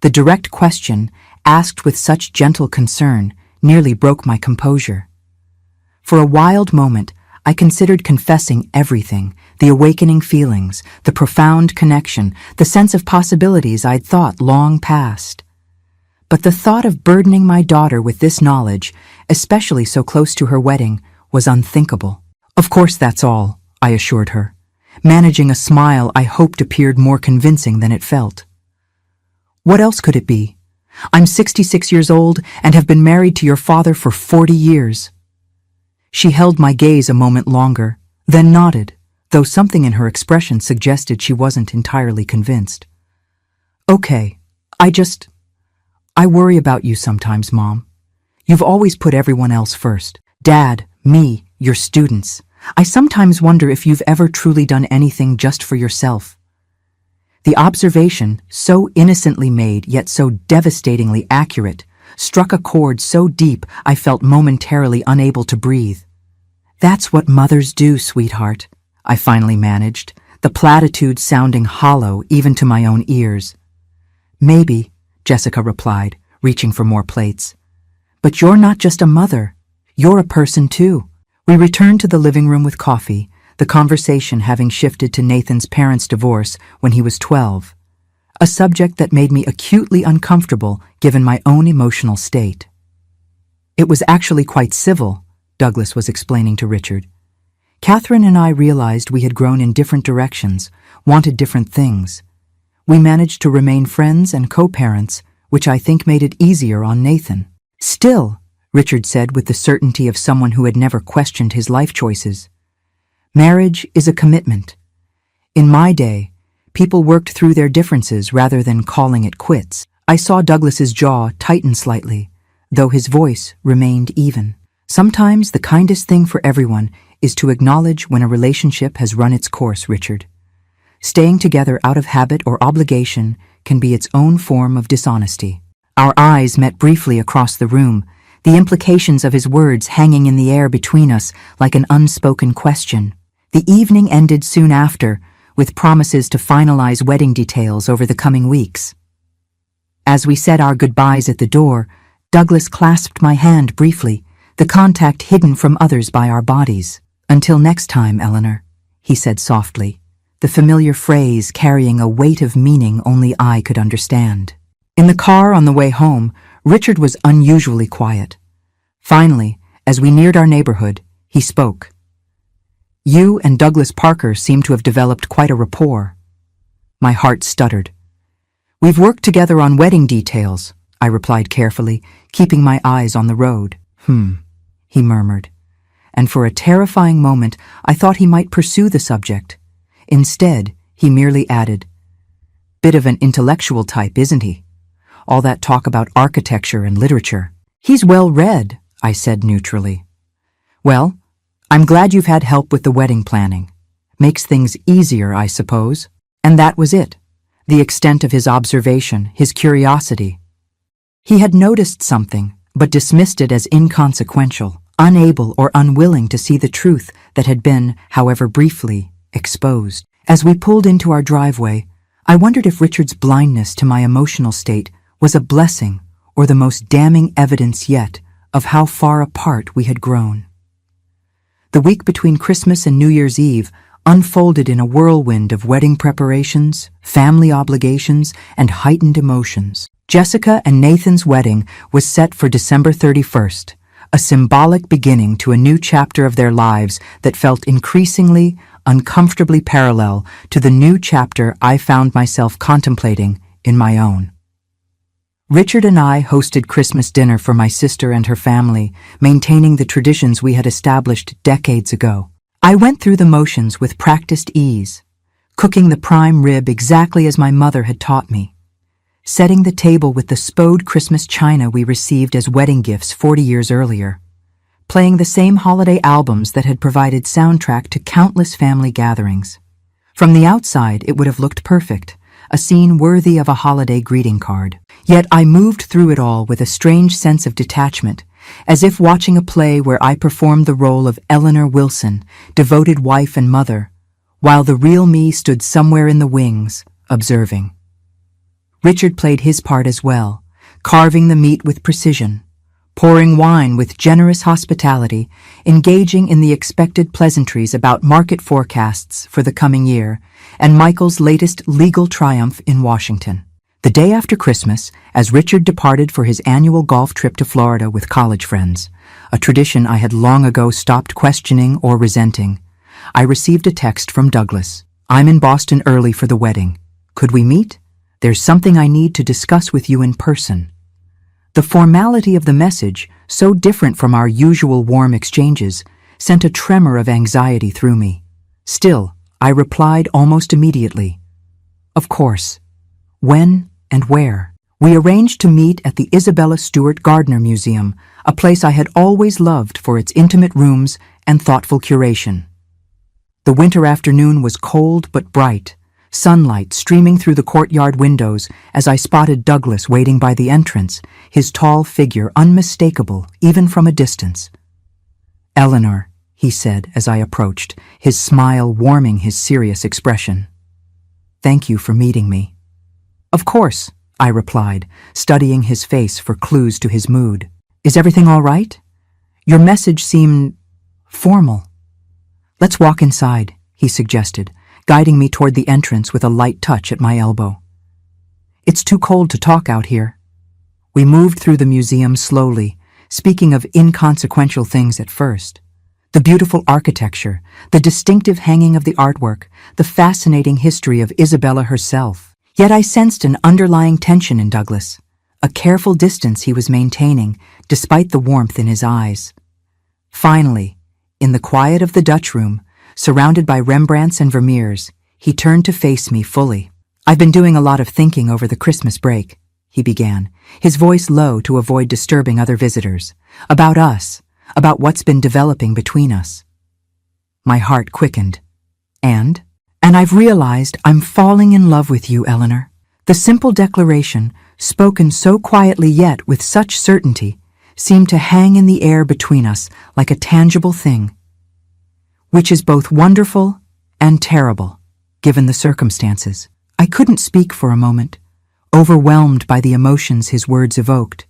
The direct question, asked with such gentle concern, nearly broke my composure. For a wild moment, I considered confessing everything, the awakening feelings, the profound connection, the sense of possibilities I'd thought long past. But the thought of burdening my daughter with this knowledge, especially so close to her wedding, was unthinkable. "Of course that's all," I assured her, managing a smile I hoped appeared more convincing than it felt. "What else could it be? I'm 66 years old and have been married to your father for 40 years. She held my gaze a moment longer, then nodded, though something in her expression suggested she wasn't entirely convinced. "Okay, I worry about you sometimes, Mom. You've always put everyone else first. Dad, me, your students. I sometimes wonder if you've ever truly done anything just for yourself." The observation, so innocently made yet so devastatingly accurate, struck a chord so deep I felt momentarily unable to breathe. "That's what mothers do, sweetheart," I finally managed, the platitude sounding hollow even to my own ears. "Maybe," Jessica replied, reaching for more plates. "But you're not just a mother. You're a person too." We returned to the living room with coffee, the conversation having shifted to Nathan's parents' divorce when he was 12, a subject that made me acutely uncomfortable given my own emotional state. "It was actually quite civil," Douglas was explaining to Richard. "Catherine and I realized we had grown in different directions, wanted different things. We managed to remain friends and co-parents, which I think made it easier on Nathan. Still, Richard said with the certainty of someone who had never questioned his life choices, marriage is a commitment. In my day, people worked through their differences rather than calling it quits. I saw Douglas's jaw tighten slightly, though his voice remained even. Sometimes the kindest thing for everyone is to acknowledge when a relationship has run its course, Richard. Staying together out of habit or obligation can be its own form of dishonesty. Our eyes met briefly across the room, the implications of his words hanging in the air between us like an unspoken question. The evening ended soon after, with promises to finalize wedding details over the coming weeks. As we said our goodbyes at the door, Douglas clasped my hand briefly, the contact hidden from others by our bodies. "Until next time, Eleanor," he said softly, the familiar phrase carrying a weight of meaning only I could understand. In the car on the way home, Richard was unusually quiet. Finally, as we neared our neighborhood, he spoke. "You and Douglas Parker seem to have developed quite a rapport." My heart stuttered. "We've worked together on wedding details," I replied carefully, keeping my eyes on the road. He murmured, and for a terrifying moment I thought he might pursue the subject. Instead, he merely added, "Bit of an intellectual type, isn't he? All that talk about architecture and literature." "He's well read," I said neutrally. "Well, I'm glad you've had help with the wedding planning. Makes things easier, I suppose." And that was it, the extent of his observation, his curiosity. He had noticed something, but dismissed it as inconsequential, unable or unwilling to see the truth that had been, however briefly, exposed. As we pulled into our driveway, I wondered if Richard's blindness to my emotional state was a blessing or the most damning evidence yet of how far apart we had grown. The week between Christmas and New Year's Eve unfolded in a whirlwind of wedding preparations, family obligations, and heightened emotions. Jessica and Nathan's wedding was set for December 31st, a symbolic beginning to a new chapter of their lives that felt increasingly, uncomfortably parallel to the new chapter I found myself contemplating in my own. Richard and I hosted Christmas dinner for my sister and her family, maintaining the traditions we had established decades ago. I went through the motions with practiced ease, cooking the prime rib exactly as my mother had taught me, setting the table with the spode Christmas china we received as wedding gifts 40 years earlier, playing the same holiday albums that had provided soundtrack to countless family gatherings. From the outside, it would have looked perfect, a scene worthy of a holiday greeting card. Yet I moved through it all with a strange sense of detachment, as if watching a play where I performed the role of Eleanor Wilson, devoted wife and mother, while the real me stood somewhere in the wings, observing. Richard played his part as well, carving the meat with precision, pouring wine with generous hospitality, engaging in the expected pleasantries about market forecasts for the coming year, and Michael's latest legal triumph in Washington. The day after Christmas, as Richard departed for his annual golf trip to Florida with college friends, a tradition I had long ago stopped questioning or resenting, I received a text from Douglas. "I'm in Boston early for the wedding. Could we meet? There's something I need to discuss with you in person." The formality of the message, so different from our usual warm exchanges, sent a tremor of anxiety through me. Still, I replied almost immediately. "Of course. When and where?" We arranged to meet at the Isabella Stewart Gardner Museum, a place I had always loved for its intimate rooms and thoughtful curation. The winter afternoon was cold but bright, sunlight streaming through the courtyard windows as I spotted Douglas waiting by the entrance, his tall figure unmistakable even from a distance. "Eleanor," he said as I approached, his smile warming his serious expression. "Thank you for meeting me." "Of course," I replied, studying his face for clues to his mood. "Is everything all right? Your message seemed formal." "Let's walk inside," he suggested, guiding me toward the entrance with a light touch at my elbow. "It's too cold to talk out here." We moved through the museum slowly, speaking of inconsequential things at first. The beautiful architecture, the distinctive hanging of the artwork, the fascinating history of Isabella herself. Yet I sensed an underlying tension in Douglas, a careful distance he was maintaining despite the warmth in his eyes. Finally, in the quiet of the Dutch room, surrounded by Rembrandts and Vermeers, he turned to face me fully. "I've been doing a lot of thinking over the Christmas break," he began, his voice low to avoid disturbing other visitors. "About us, about what's been developing between us." My heart quickened. And I've realized I'm falling in love with you, Eleanor." The simple declaration, spoken so quietly yet with such certainty, seemed to hang in the air between us like a tangible thing. Which is both wonderful and terrible, given the circumstances. I couldn't speak for a moment, overwhelmed by the emotions his words evoked.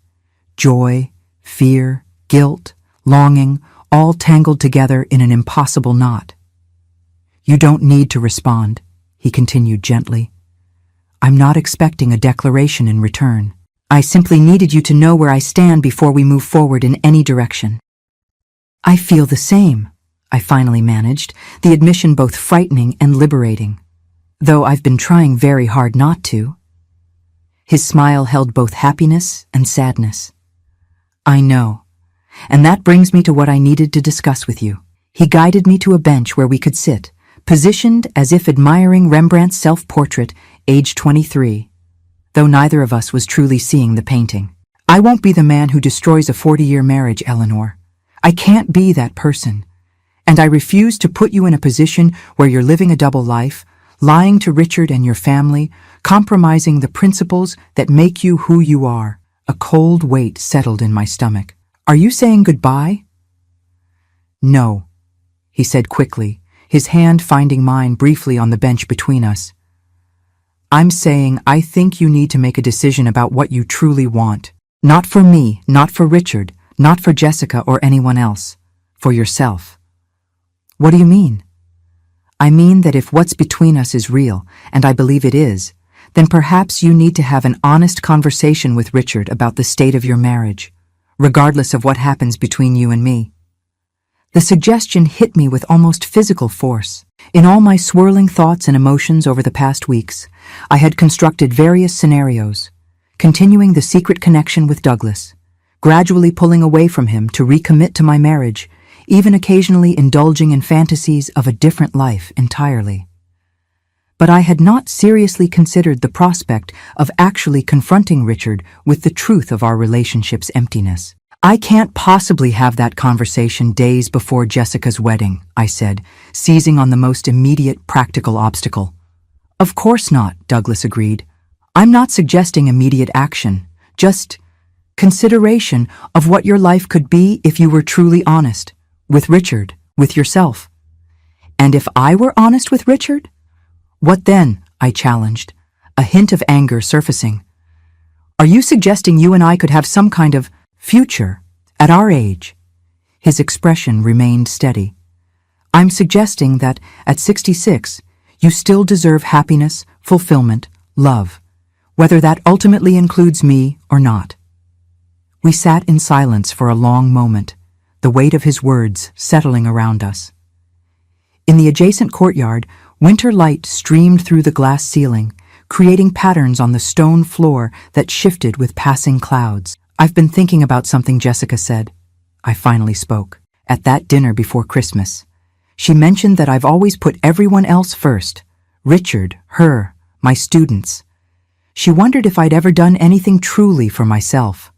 Joy, fear, guilt, longing, all tangled together in an impossible knot. "You don't need to respond," he continued gently. "I'm not expecting a declaration in return. I simply needed you to know where I stand before we move forward in any direction." "I feel the same," I finally managed, the admission both frightening and liberating, though I've been trying very hard not to. His smile held both happiness and sadness. "I know, and that brings me to what I needed to discuss with you." He guided me to a bench where we could sit, positioned as if admiring Rembrandt's self-portrait, age 23, though neither of us was truly seeing the painting. "I won't be the man who destroys a 40-year marriage, Eleanor. I can't be that person. And I refuse to put you in a position where you're living a double life, lying to Richard and your family, compromising the principles that make you who you are." A cold weight settled in my stomach. "Are you saying goodbye?" "No," he said quickly, his hand finding mine briefly on the bench between us. "I'm saying I think you need to make a decision about what you truly want. Not for me, not for Richard, not for Jessica or anyone else. For yourself." "What do you mean?" "I mean that if what's between us is real, and I believe it is, then perhaps you need to have an honest conversation with Richard about the state of your marriage, regardless of what happens between you and me." The suggestion hit me with almost physical force. In all my swirling thoughts and emotions over the past weeks, I had constructed various scenarios, continuing the secret connection with Douglas, gradually pulling away from him to recommit to my marriage, even occasionally indulging in fantasies of a different life entirely. But I had not seriously considered the prospect of actually confronting Richard with the truth of our relationship's emptiness. "I can't possibly have that conversation days before Jessica's wedding," I said, seizing on the most immediate practical obstacle. "Of course not," Douglas agreed. "I'm not suggesting immediate action, just consideration of what your life could be if you were truly honest. With Richard, with yourself." "And if I were honest with Richard?" "What then?" I challenged, a hint of anger surfacing. "Are you suggesting you and I could have some kind of future at our age?" His expression remained steady. "I'm suggesting that at 66, you still deserve happiness, fulfillment, love, whether that ultimately includes me or not." We sat in silence for a long moment, the weight of his words settling around us. In the adjacent courtyard, winter light streamed through the glass ceiling, creating patterns on the stone floor that shifted with passing clouds. "I've been thinking about something Jessica said," I finally spoke, "at that dinner before Christmas. She mentioned that I've always put everyone else first, Richard, her, my students. She wondered if I'd ever done anything truly for myself."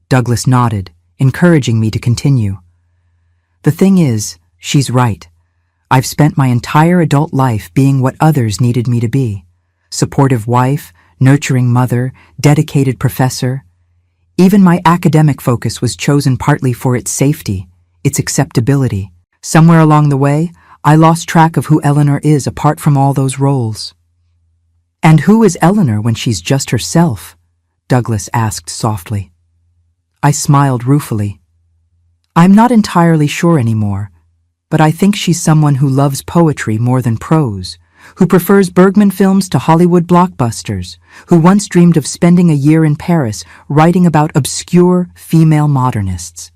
Douglas nodded, encouraging me to continue. "The thing is, she's right. I've spent my entire adult life being what others needed me to be. Supportive wife, nurturing mother, dedicated professor. Even my academic focus was chosen partly for its safety, its acceptability. Somewhere along the way, I lost track of who Eleanor is apart from all those roles." "And who is Eleanor when she's just herself?" Douglas asked softly. I smiled ruefully. "I'm not entirely sure anymore, but I think she's someone who loves poetry more than prose, who prefers Bergman films to Hollywood blockbusters, who once dreamed of spending a year in Paris writing about obscure female modernists.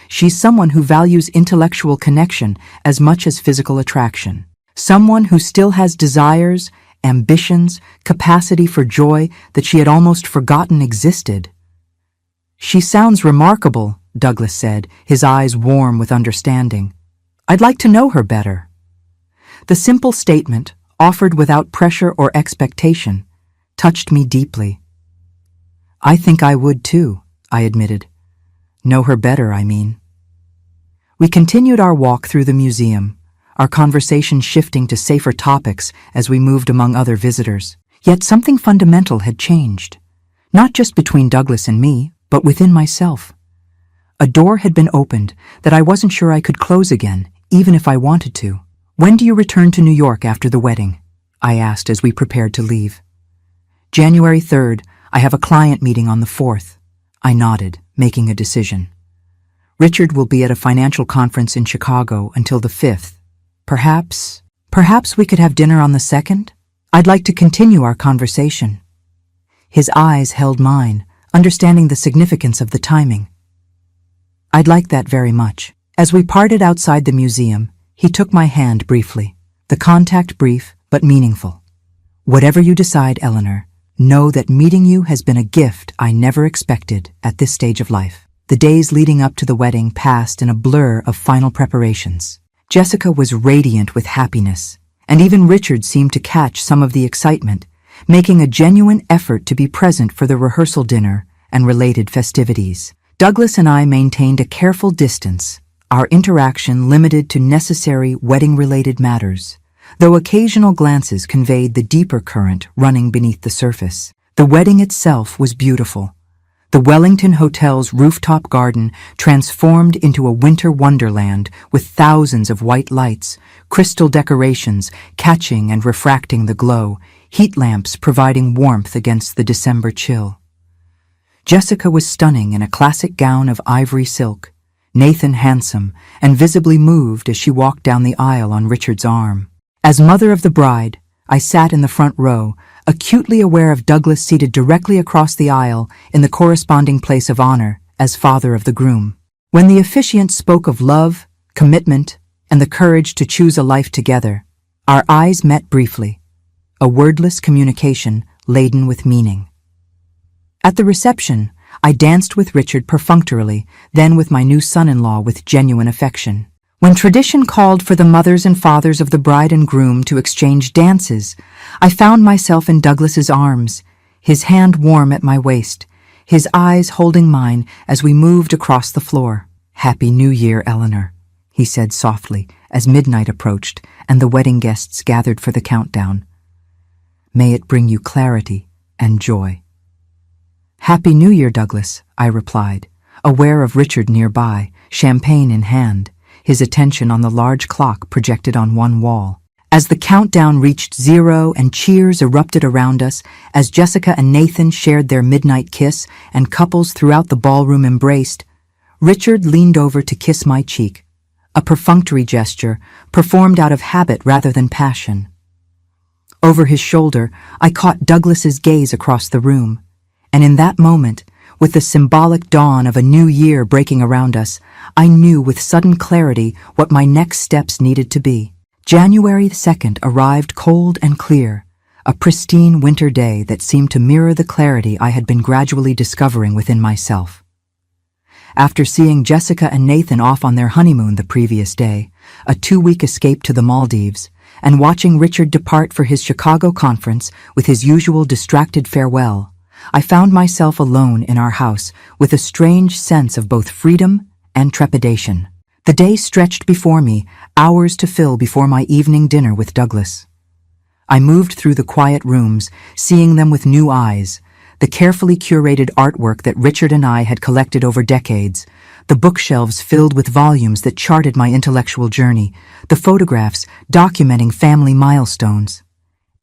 She's someone who values intellectual connection as much as physical attraction, someone who still has desires ambitions, capacity for joy that she had almost forgotten existed. "She sounds remarkable," Douglas said, his eyes warm with understanding. "I'd like to know her better." The simple statement, offered without pressure or expectation, touched me deeply. "I think I would too," I admitted. "Know her better, I mean." We continued our walk through the museum, our conversation shifting to safer topics as we moved among other visitors. Yet something fundamental had changed, not just between Douglas and me, but within myself. A door had been opened that I wasn't sure I could close again, even if I wanted to. "When do you return to New York after the wedding?" I asked as we prepared to leave. "January 3rd, I have a client meeting on the 4th. I nodded, making a decision. "Richard will be at a financial conference in Chicago until the 5th. Perhaps we could have dinner on the 2nd? I'd like to continue our conversation." His eyes held mine, understanding the significance of the timing. "I'd like that very much." As we parted outside the museum, he took my hand briefly, the contact brief but meaningful. "Whatever you decide, Eleanor, know that meeting you has been a gift I never expected at this stage of life." The days leading up to the wedding passed in a blur of final preparations. Jessica was radiant with happiness, and even Richard seemed to catch some of the excitement, making a genuine effort to be present for the rehearsal dinner and related festivities. Douglas and I maintained a careful distance, our interaction limited to necessary wedding-related matters, though occasional glances conveyed the deeper current running beneath the surface. The wedding itself was beautiful. The Wellington Hotel's rooftop garden transformed into a winter wonderland with thousands of white lights, crystal decorations catching and refracting the glow, heat lamps providing warmth against the December chill. Jessica was stunning in a classic gown of ivory silk, Nathan handsome and visibly moved as she walked down the aisle on Richard's arm. As mother of the bride, I sat in the front row, acutely aware of Douglas seated directly across the aisle in the corresponding place of honor as father of the groom. When the officiant spoke of love, commitment, and the courage to choose a life together, our eyes met briefly, a wordless communication laden with meaning. At the reception, I danced with Richard perfunctorily, then with my new son-in-law with genuine affection. When tradition called for the mothers and fathers of the bride and groom to exchange dances, I found myself in Douglas's arms, his hand warm at my waist, his eyes holding mine as we moved across the floor. "Happy New Year, Eleanor," he said softly as midnight approached and the wedding guests gathered for the countdown. "May it bring you clarity and joy." "Happy New Year, Douglas," I replied, aware of Richard nearby, champagne in hand, his attention on the large clock projected on one wall. As the countdown reached 0 and cheers erupted around us, as Jessica and Nathan shared their midnight kiss and couples throughout the ballroom embraced, Richard leaned over to kiss my cheek, a perfunctory gesture performed out of habit rather than passion. Over his shoulder, I caught Douglas's gaze across the room, and in that moment, with the symbolic dawn of a new year breaking around us, I knew with sudden clarity what my next steps needed to be. January 2nd arrived cold and clear, a pristine winter day that seemed to mirror the clarity I had been gradually discovering within myself. After seeing Jessica and Nathan off on their honeymoon the previous day, a 2-week escape to the Maldives, and watching Richard depart for his Chicago conference with his usual distracted farewell, I found myself alone in our house with a strange sense of both freedom and trepidation. The day stretched before me, hours to fill before my evening dinner with Douglas. I moved through the quiet rooms, seeing them with new eyes, the carefully curated artwork that Richard and I had collected over decades, the bookshelves filled with volumes that charted my intellectual journey, the photographs documenting family milestones.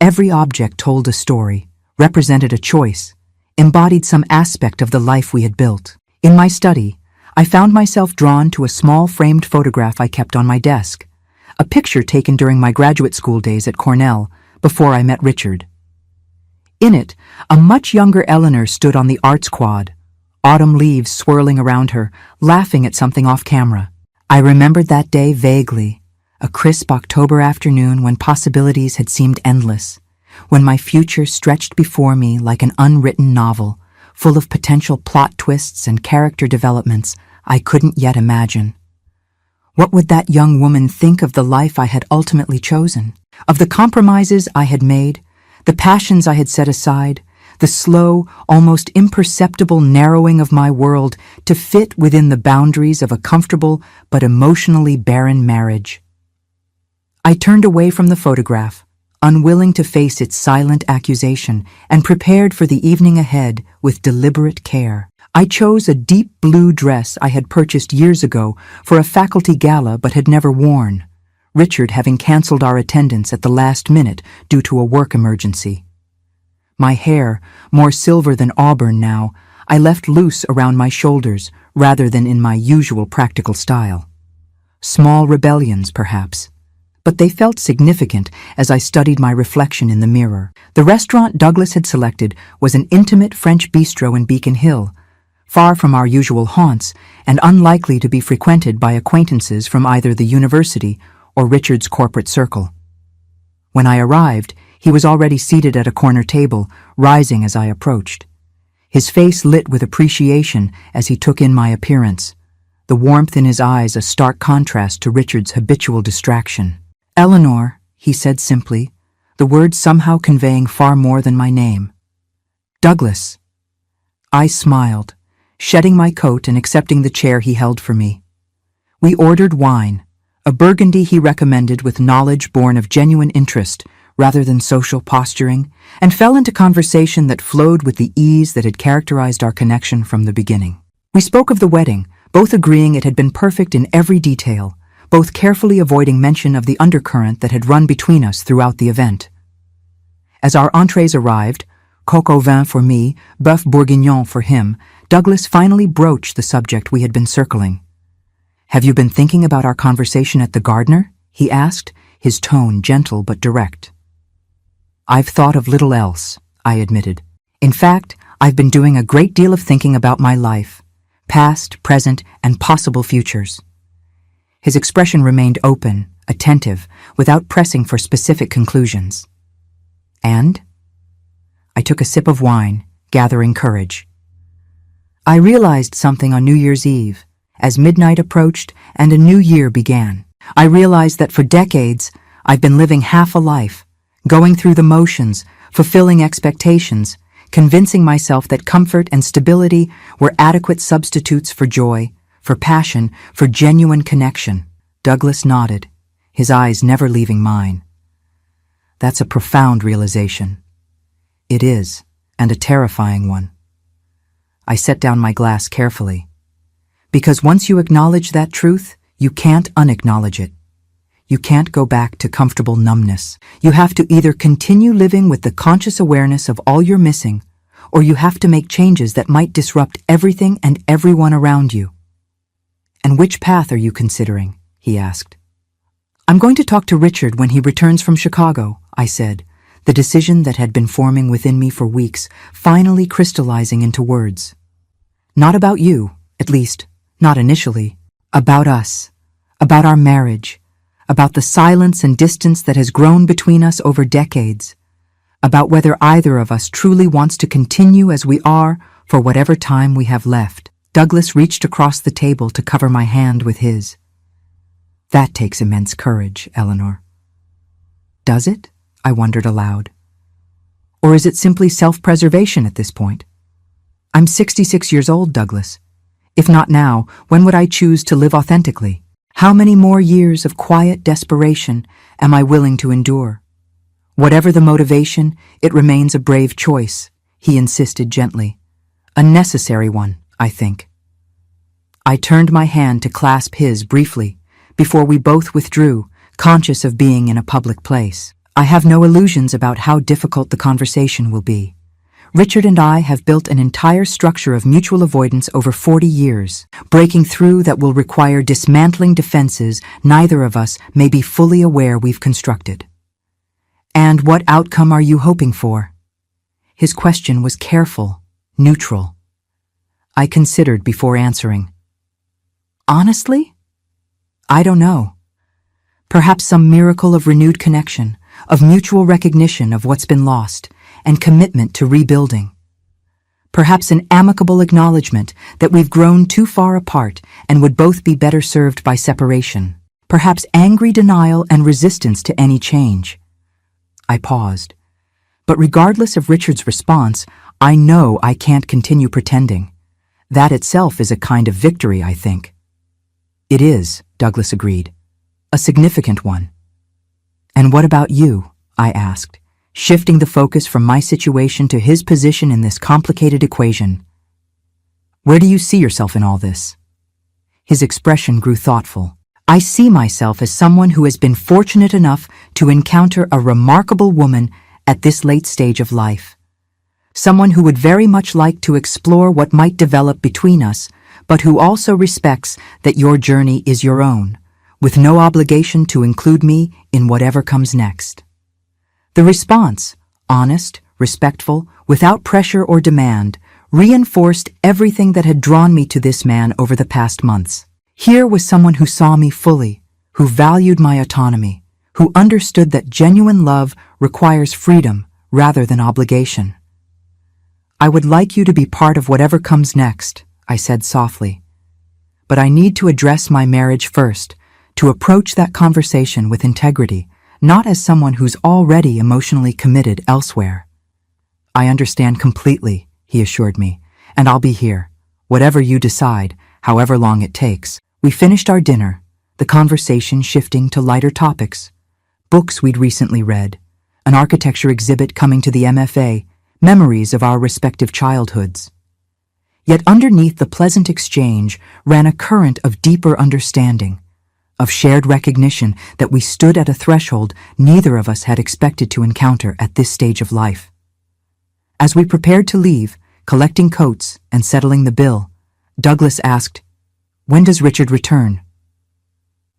Every object told a story, represented a choice, embodied some aspect of the life we had built. In my study, I found myself drawn to a small framed photograph I kept on my desk, a picture taken during my graduate school days at Cornell before I met Richard. In it, a much younger Eleanor stood on the arts quad, autumn leaves swirling around her, laughing at something off camera. I remembered that day vaguely, a crisp October afternoon when possibilities had seemed endless. when my future stretched before me like an unwritten novel, full of potential plot twists and character developments I couldn't yet imagine. What would that young woman think of the life I had ultimately chosen? Of the compromises I had made, the passions I had set aside, the slow, almost imperceptible narrowing of my world to fit within the boundaries of a comfortable but emotionally barren marriage? I turned away from the photograph, unwilling to face its silent accusation, and prepared for the evening ahead with deliberate care. I chose a deep blue dress I had purchased years ago for a faculty gala but had never worn, Richard having canceled our attendance at the last minute due to a work emergency. My hair, more silver than auburn now, I left loose around my shoulders rather than in my usual practical style. Small rebellions, perhaps, but they felt significant as I studied my reflection in the mirror. The restaurant Douglas had selected was an intimate French bistro in Beacon Hill, far from our usual haunts and unlikely to be frequented by acquaintances from either the university or Richard's corporate circle. When I arrived, he was already seated at a corner table, rising as I approached. His face lit with appreciation as he took in my appearance, the warmth in his eyes a stark contrast to Richard's habitual distraction. "Eleanor," he said simply, the words somehow conveying far more than my name. "Douglas." I smiled, shedding my coat and accepting the chair he held for me. We ordered wine, a Burgundy he recommended with knowledge born of genuine interest rather than social posturing, and fell into conversation that flowed with the ease that had characterized our connection from the beginning. We spoke of the wedding, both agreeing it had been perfect in every detail, both carefully avoiding mention of the undercurrent that had run between us throughout the event. As our entrees arrived, coq au vin for me, bœuf bourguignon for him, Douglas finally broached the subject we had been circling. "Have you been thinking about our conversation at the Gardner?" he asked, his tone gentle but direct. "I've thought of little else," I admitted. "In fact, I've been doing a great deal of thinking about my life, past, present, and possible futures." His expression remained open, attentive, without pressing for specific conclusions. "And?" I took a sip of wine, gathering courage. "I realized something on New Year's Eve, as midnight approached and a new year began. I realized that for decades, I've been living half a life, going through the motions, fulfilling expectations, convincing myself that comfort and stability were adequate substitutes for joy, for passion, for genuine connection." Douglas nodded, his eyes never leaving mine. "That's a profound realization." "It is, and a terrifying one." I set down my glass carefully. "Because once you acknowledge that truth, you can't unacknowledge it. You can't go back to comfortable numbness. You have to either continue living with the conscious awareness of all you're missing, or you have to make changes that might disrupt everything and everyone around you." "And which path are you considering?" he asked. "I'm going to talk to Richard when he returns from Chicago," I said, the decision that had been forming within me for weeks finally crystallizing into words. "Not about you, at least, not initially. About us, about our marriage, about the silence and distance that has grown between us over decades, about whether either of us truly wants to continue as we are for whatever time we have left." Douglas reached across the table to cover my hand with his. "That takes immense courage, Eleanor." "Does it?" I wondered aloud. "Or is it simply self-preservation at this point? I'm 66 years old, Douglas. If not now, when would I choose to live authentically? How many more years of quiet desperation am I willing to endure? Whatever the motivation, it remains a brave choice," he insisted gently. "A necessary one, I think." I turned my hand to clasp his briefly, before we both withdrew, conscious of being in a public place. I have no illusions about how difficult the conversation will be. Richard and I have built an entire structure of mutual avoidance over 40 years. Breaking through that will require dismantling defenses neither of us may be fully aware we've constructed. "And what outcome are you hoping for?" His question was careful, neutral. I considered before answering. "Honestly? I don't know. Perhaps some miracle of renewed connection, of mutual recognition of what's been lost, and commitment to rebuilding. Perhaps an amicable acknowledgement that we've grown too far apart and would both be better served by separation. Perhaps angry denial and resistance to any change. I paused. But regardless of Richard's response, I know I can't continue pretending. That itself is a kind of victory, I think. It is, Douglas agreed. A significant one. And what about you? I asked, shifting the focus from my situation to his position in this complicated equation. Where do you see yourself in all this? His expression grew thoughtful. I see myself as someone who has been fortunate enough to encounter a remarkable woman at this late stage of life. Someone who would very much like to explore what might develop between us, but who also respects that your journey is your own, with no obligation to include me in whatever comes next. The response, honest, respectful, without pressure or demand, reinforced everything that had drawn me to this man over the past months. Here was someone who saw me fully, who valued my autonomy, who understood that genuine love requires freedom rather than obligation. I would like you to be part of whatever comes next, I said softly. But I need to address my marriage first, to approach that conversation with integrity, not as someone who's already emotionally committed elsewhere. I understand completely, he assured me, and I'll be here, whatever you decide, however long it takes. We finished our dinner, the conversation shifting to lighter topics. Books we'd recently read, an architecture exhibit coming to the MFA, memories of our respective childhoods. Yet underneath the pleasant exchange ran a current of deeper understanding, of shared recognition that we stood at a threshold neither of us had expected to encounter at this stage of life. As we prepared to leave, collecting coats and settling the bill, Douglas asked, "When does Richard return?"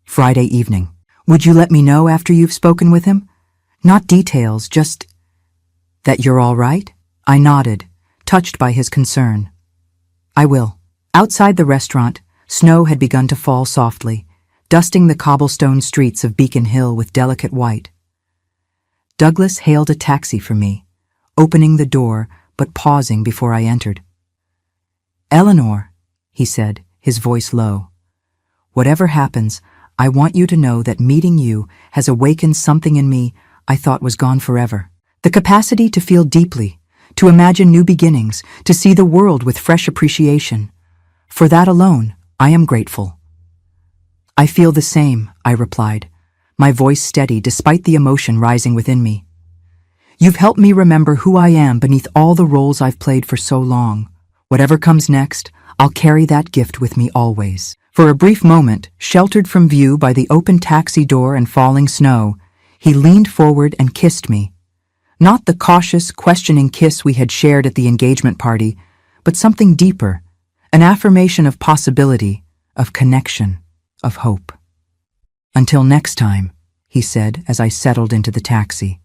"Friday evening. Would you let me know after you've spoken with him? Not details, just that you're all right?" I nodded, touched by his concern. "I will." Outside the restaurant, snow had begun to fall softly, dusting the cobblestone streets of Beacon Hill with delicate white. Douglas hailed a taxi for me, opening the door but pausing before I entered. "Eleanor," he said, his voice low, "whatever happens, I want you to know that meeting you has awakened something in me I thought was gone forever. The capacity to feel deeply, to imagine new beginnings, to see the world with fresh appreciation. For that alone, I am grateful." "I feel the same," I replied, my voice steady despite the emotion rising within me. "You've helped me remember who I am beneath all the roles I've played for so long. Whatever comes next, I'll carry that gift with me always." For a brief moment, sheltered from view by the open taxi door and falling snow, he leaned forward and kissed me. Not the cautious, questioning kiss we had shared at the engagement party, but something deeper, an affirmation of possibility, of connection, of hope. "Until next time," he said as I settled into the taxi.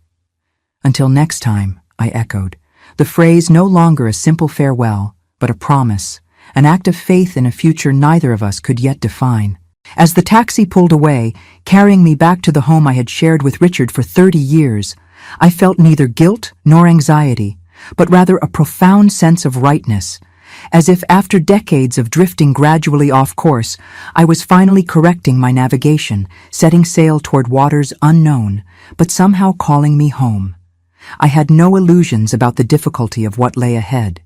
"Until next time," I echoed, the phrase no longer a simple farewell, but a promise, an act of faith in a future neither of us could yet define. As the taxi pulled away, carrying me back to the home I had shared with Richard for 30 years, I felt neither guilt nor anxiety, but rather a profound sense of rightness, as if after decades of drifting gradually off course, I was finally correcting my navigation, setting sail toward waters unknown, but somehow calling me home. I had no illusions about the difficulty of what lay ahead.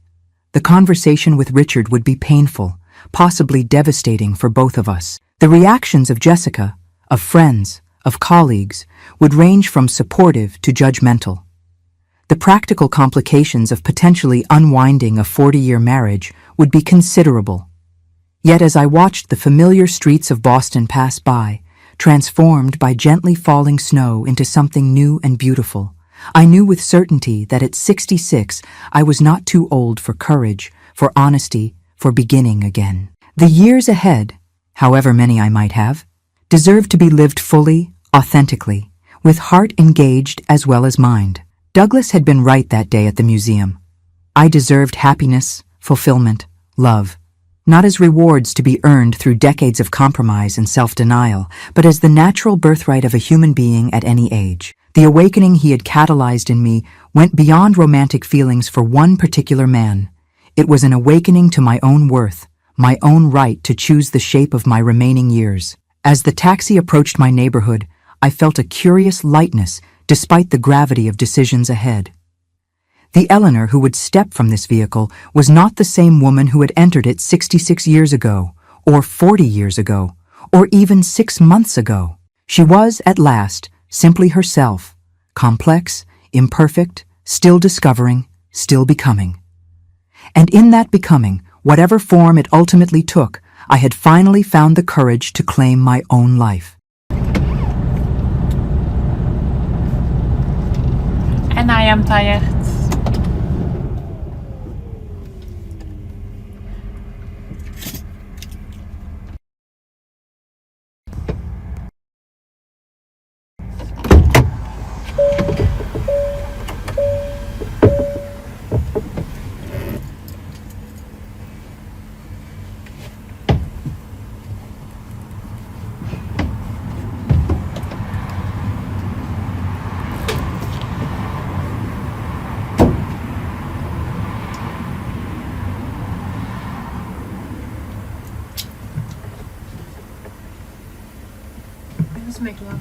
The conversation with Richard would be painful, possibly devastating for both of us. The reactions of Jessica, of friends, of colleagues, would range from supportive to judgmental. The practical complications of potentially unwinding a 40-year marriage would be considerable. Yet as I watched the familiar streets of Boston pass by, transformed by gently falling snow into something new and beautiful, I knew with certainty that at 66 I was not too old for courage, for honesty, for beginning again. The years ahead, however many I might have, deserved to be lived fully, authentically, with heart engaged as well as mind. Douglas had been right that day at the museum. I deserved happiness, fulfillment, love, not as rewards to be earned through decades of compromise and self-denial, but as the natural birthright of a human being at any age. The awakening he had catalyzed in me went beyond romantic feelings for one particular man. It was an awakening to my own worth, my own right to choose the shape of my remaining years. As the taxi approached my neighborhood, I felt a curious lightness despite the gravity of decisions ahead. The Eleanor who would step from this vehicle was not the same woman who had entered it 66 years ago, or 40 years ago, or even 6 months ago. She was, at last, simply herself, complex, imperfect, still discovering, still becoming. And in that becoming, whatever form it ultimately took, I had finally found the courage to claim my own life. And I am tired. Let's make love.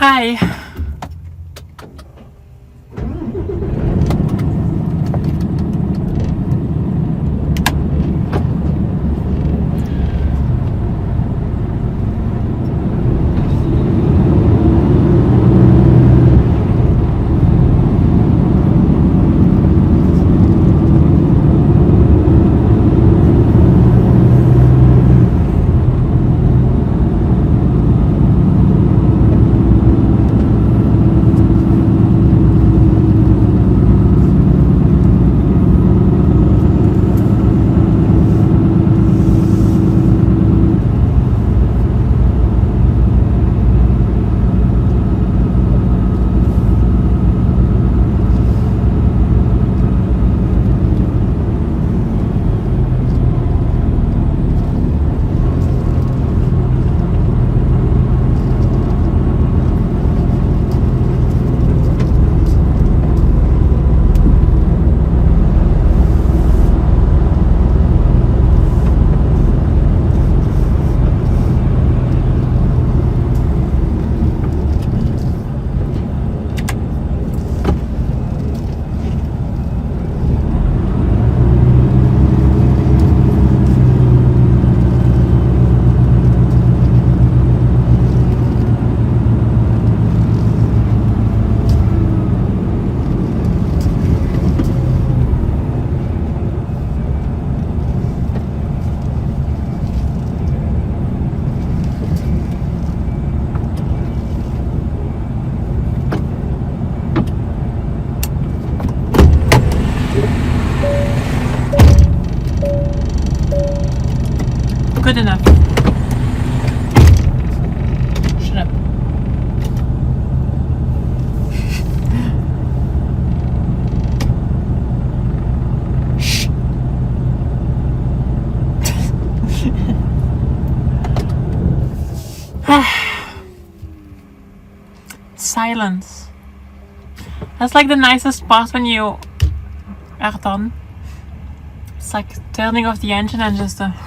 try. Good enough. Shut up. Shh. Silence. That's like the nicest part when you are done. It's like turning off the engine and just silence.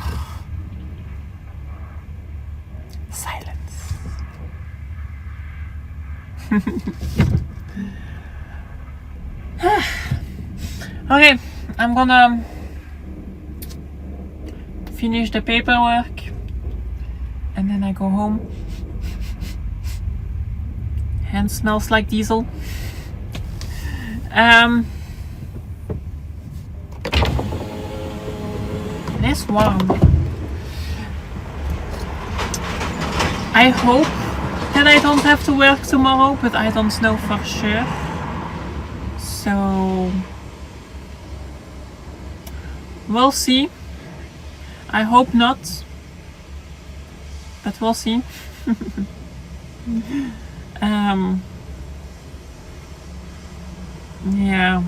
Okay, I'm gonna finish the paperwork and then I go home. Hand smells like diesel. It is warm. I hope that I don't have to work tomorrow, but I don't know for sure. So we'll see. I hope not, but we'll see. Yeah.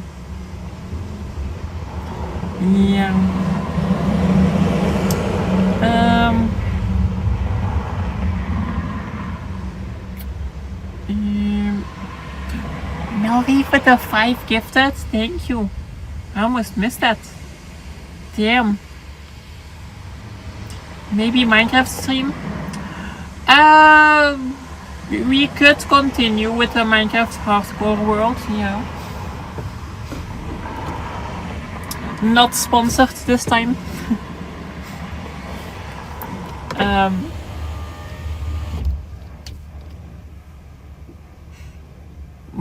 Melvie for the 5 gifted. Thank you. I almost missed that. Damn. Maybe Minecraft stream? We could continue with the Minecraft hardcore world, yeah. Not sponsored this time.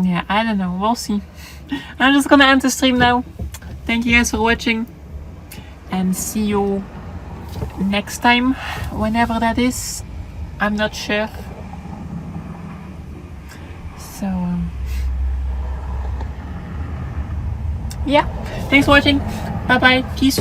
Yeah, I don't know, we'll see. I'm just gonna end the stream now. Thank you guys for watching and see you next time, whenever that is. I'm not sure. So yeah, thanks for watching. Bye bye. Peace.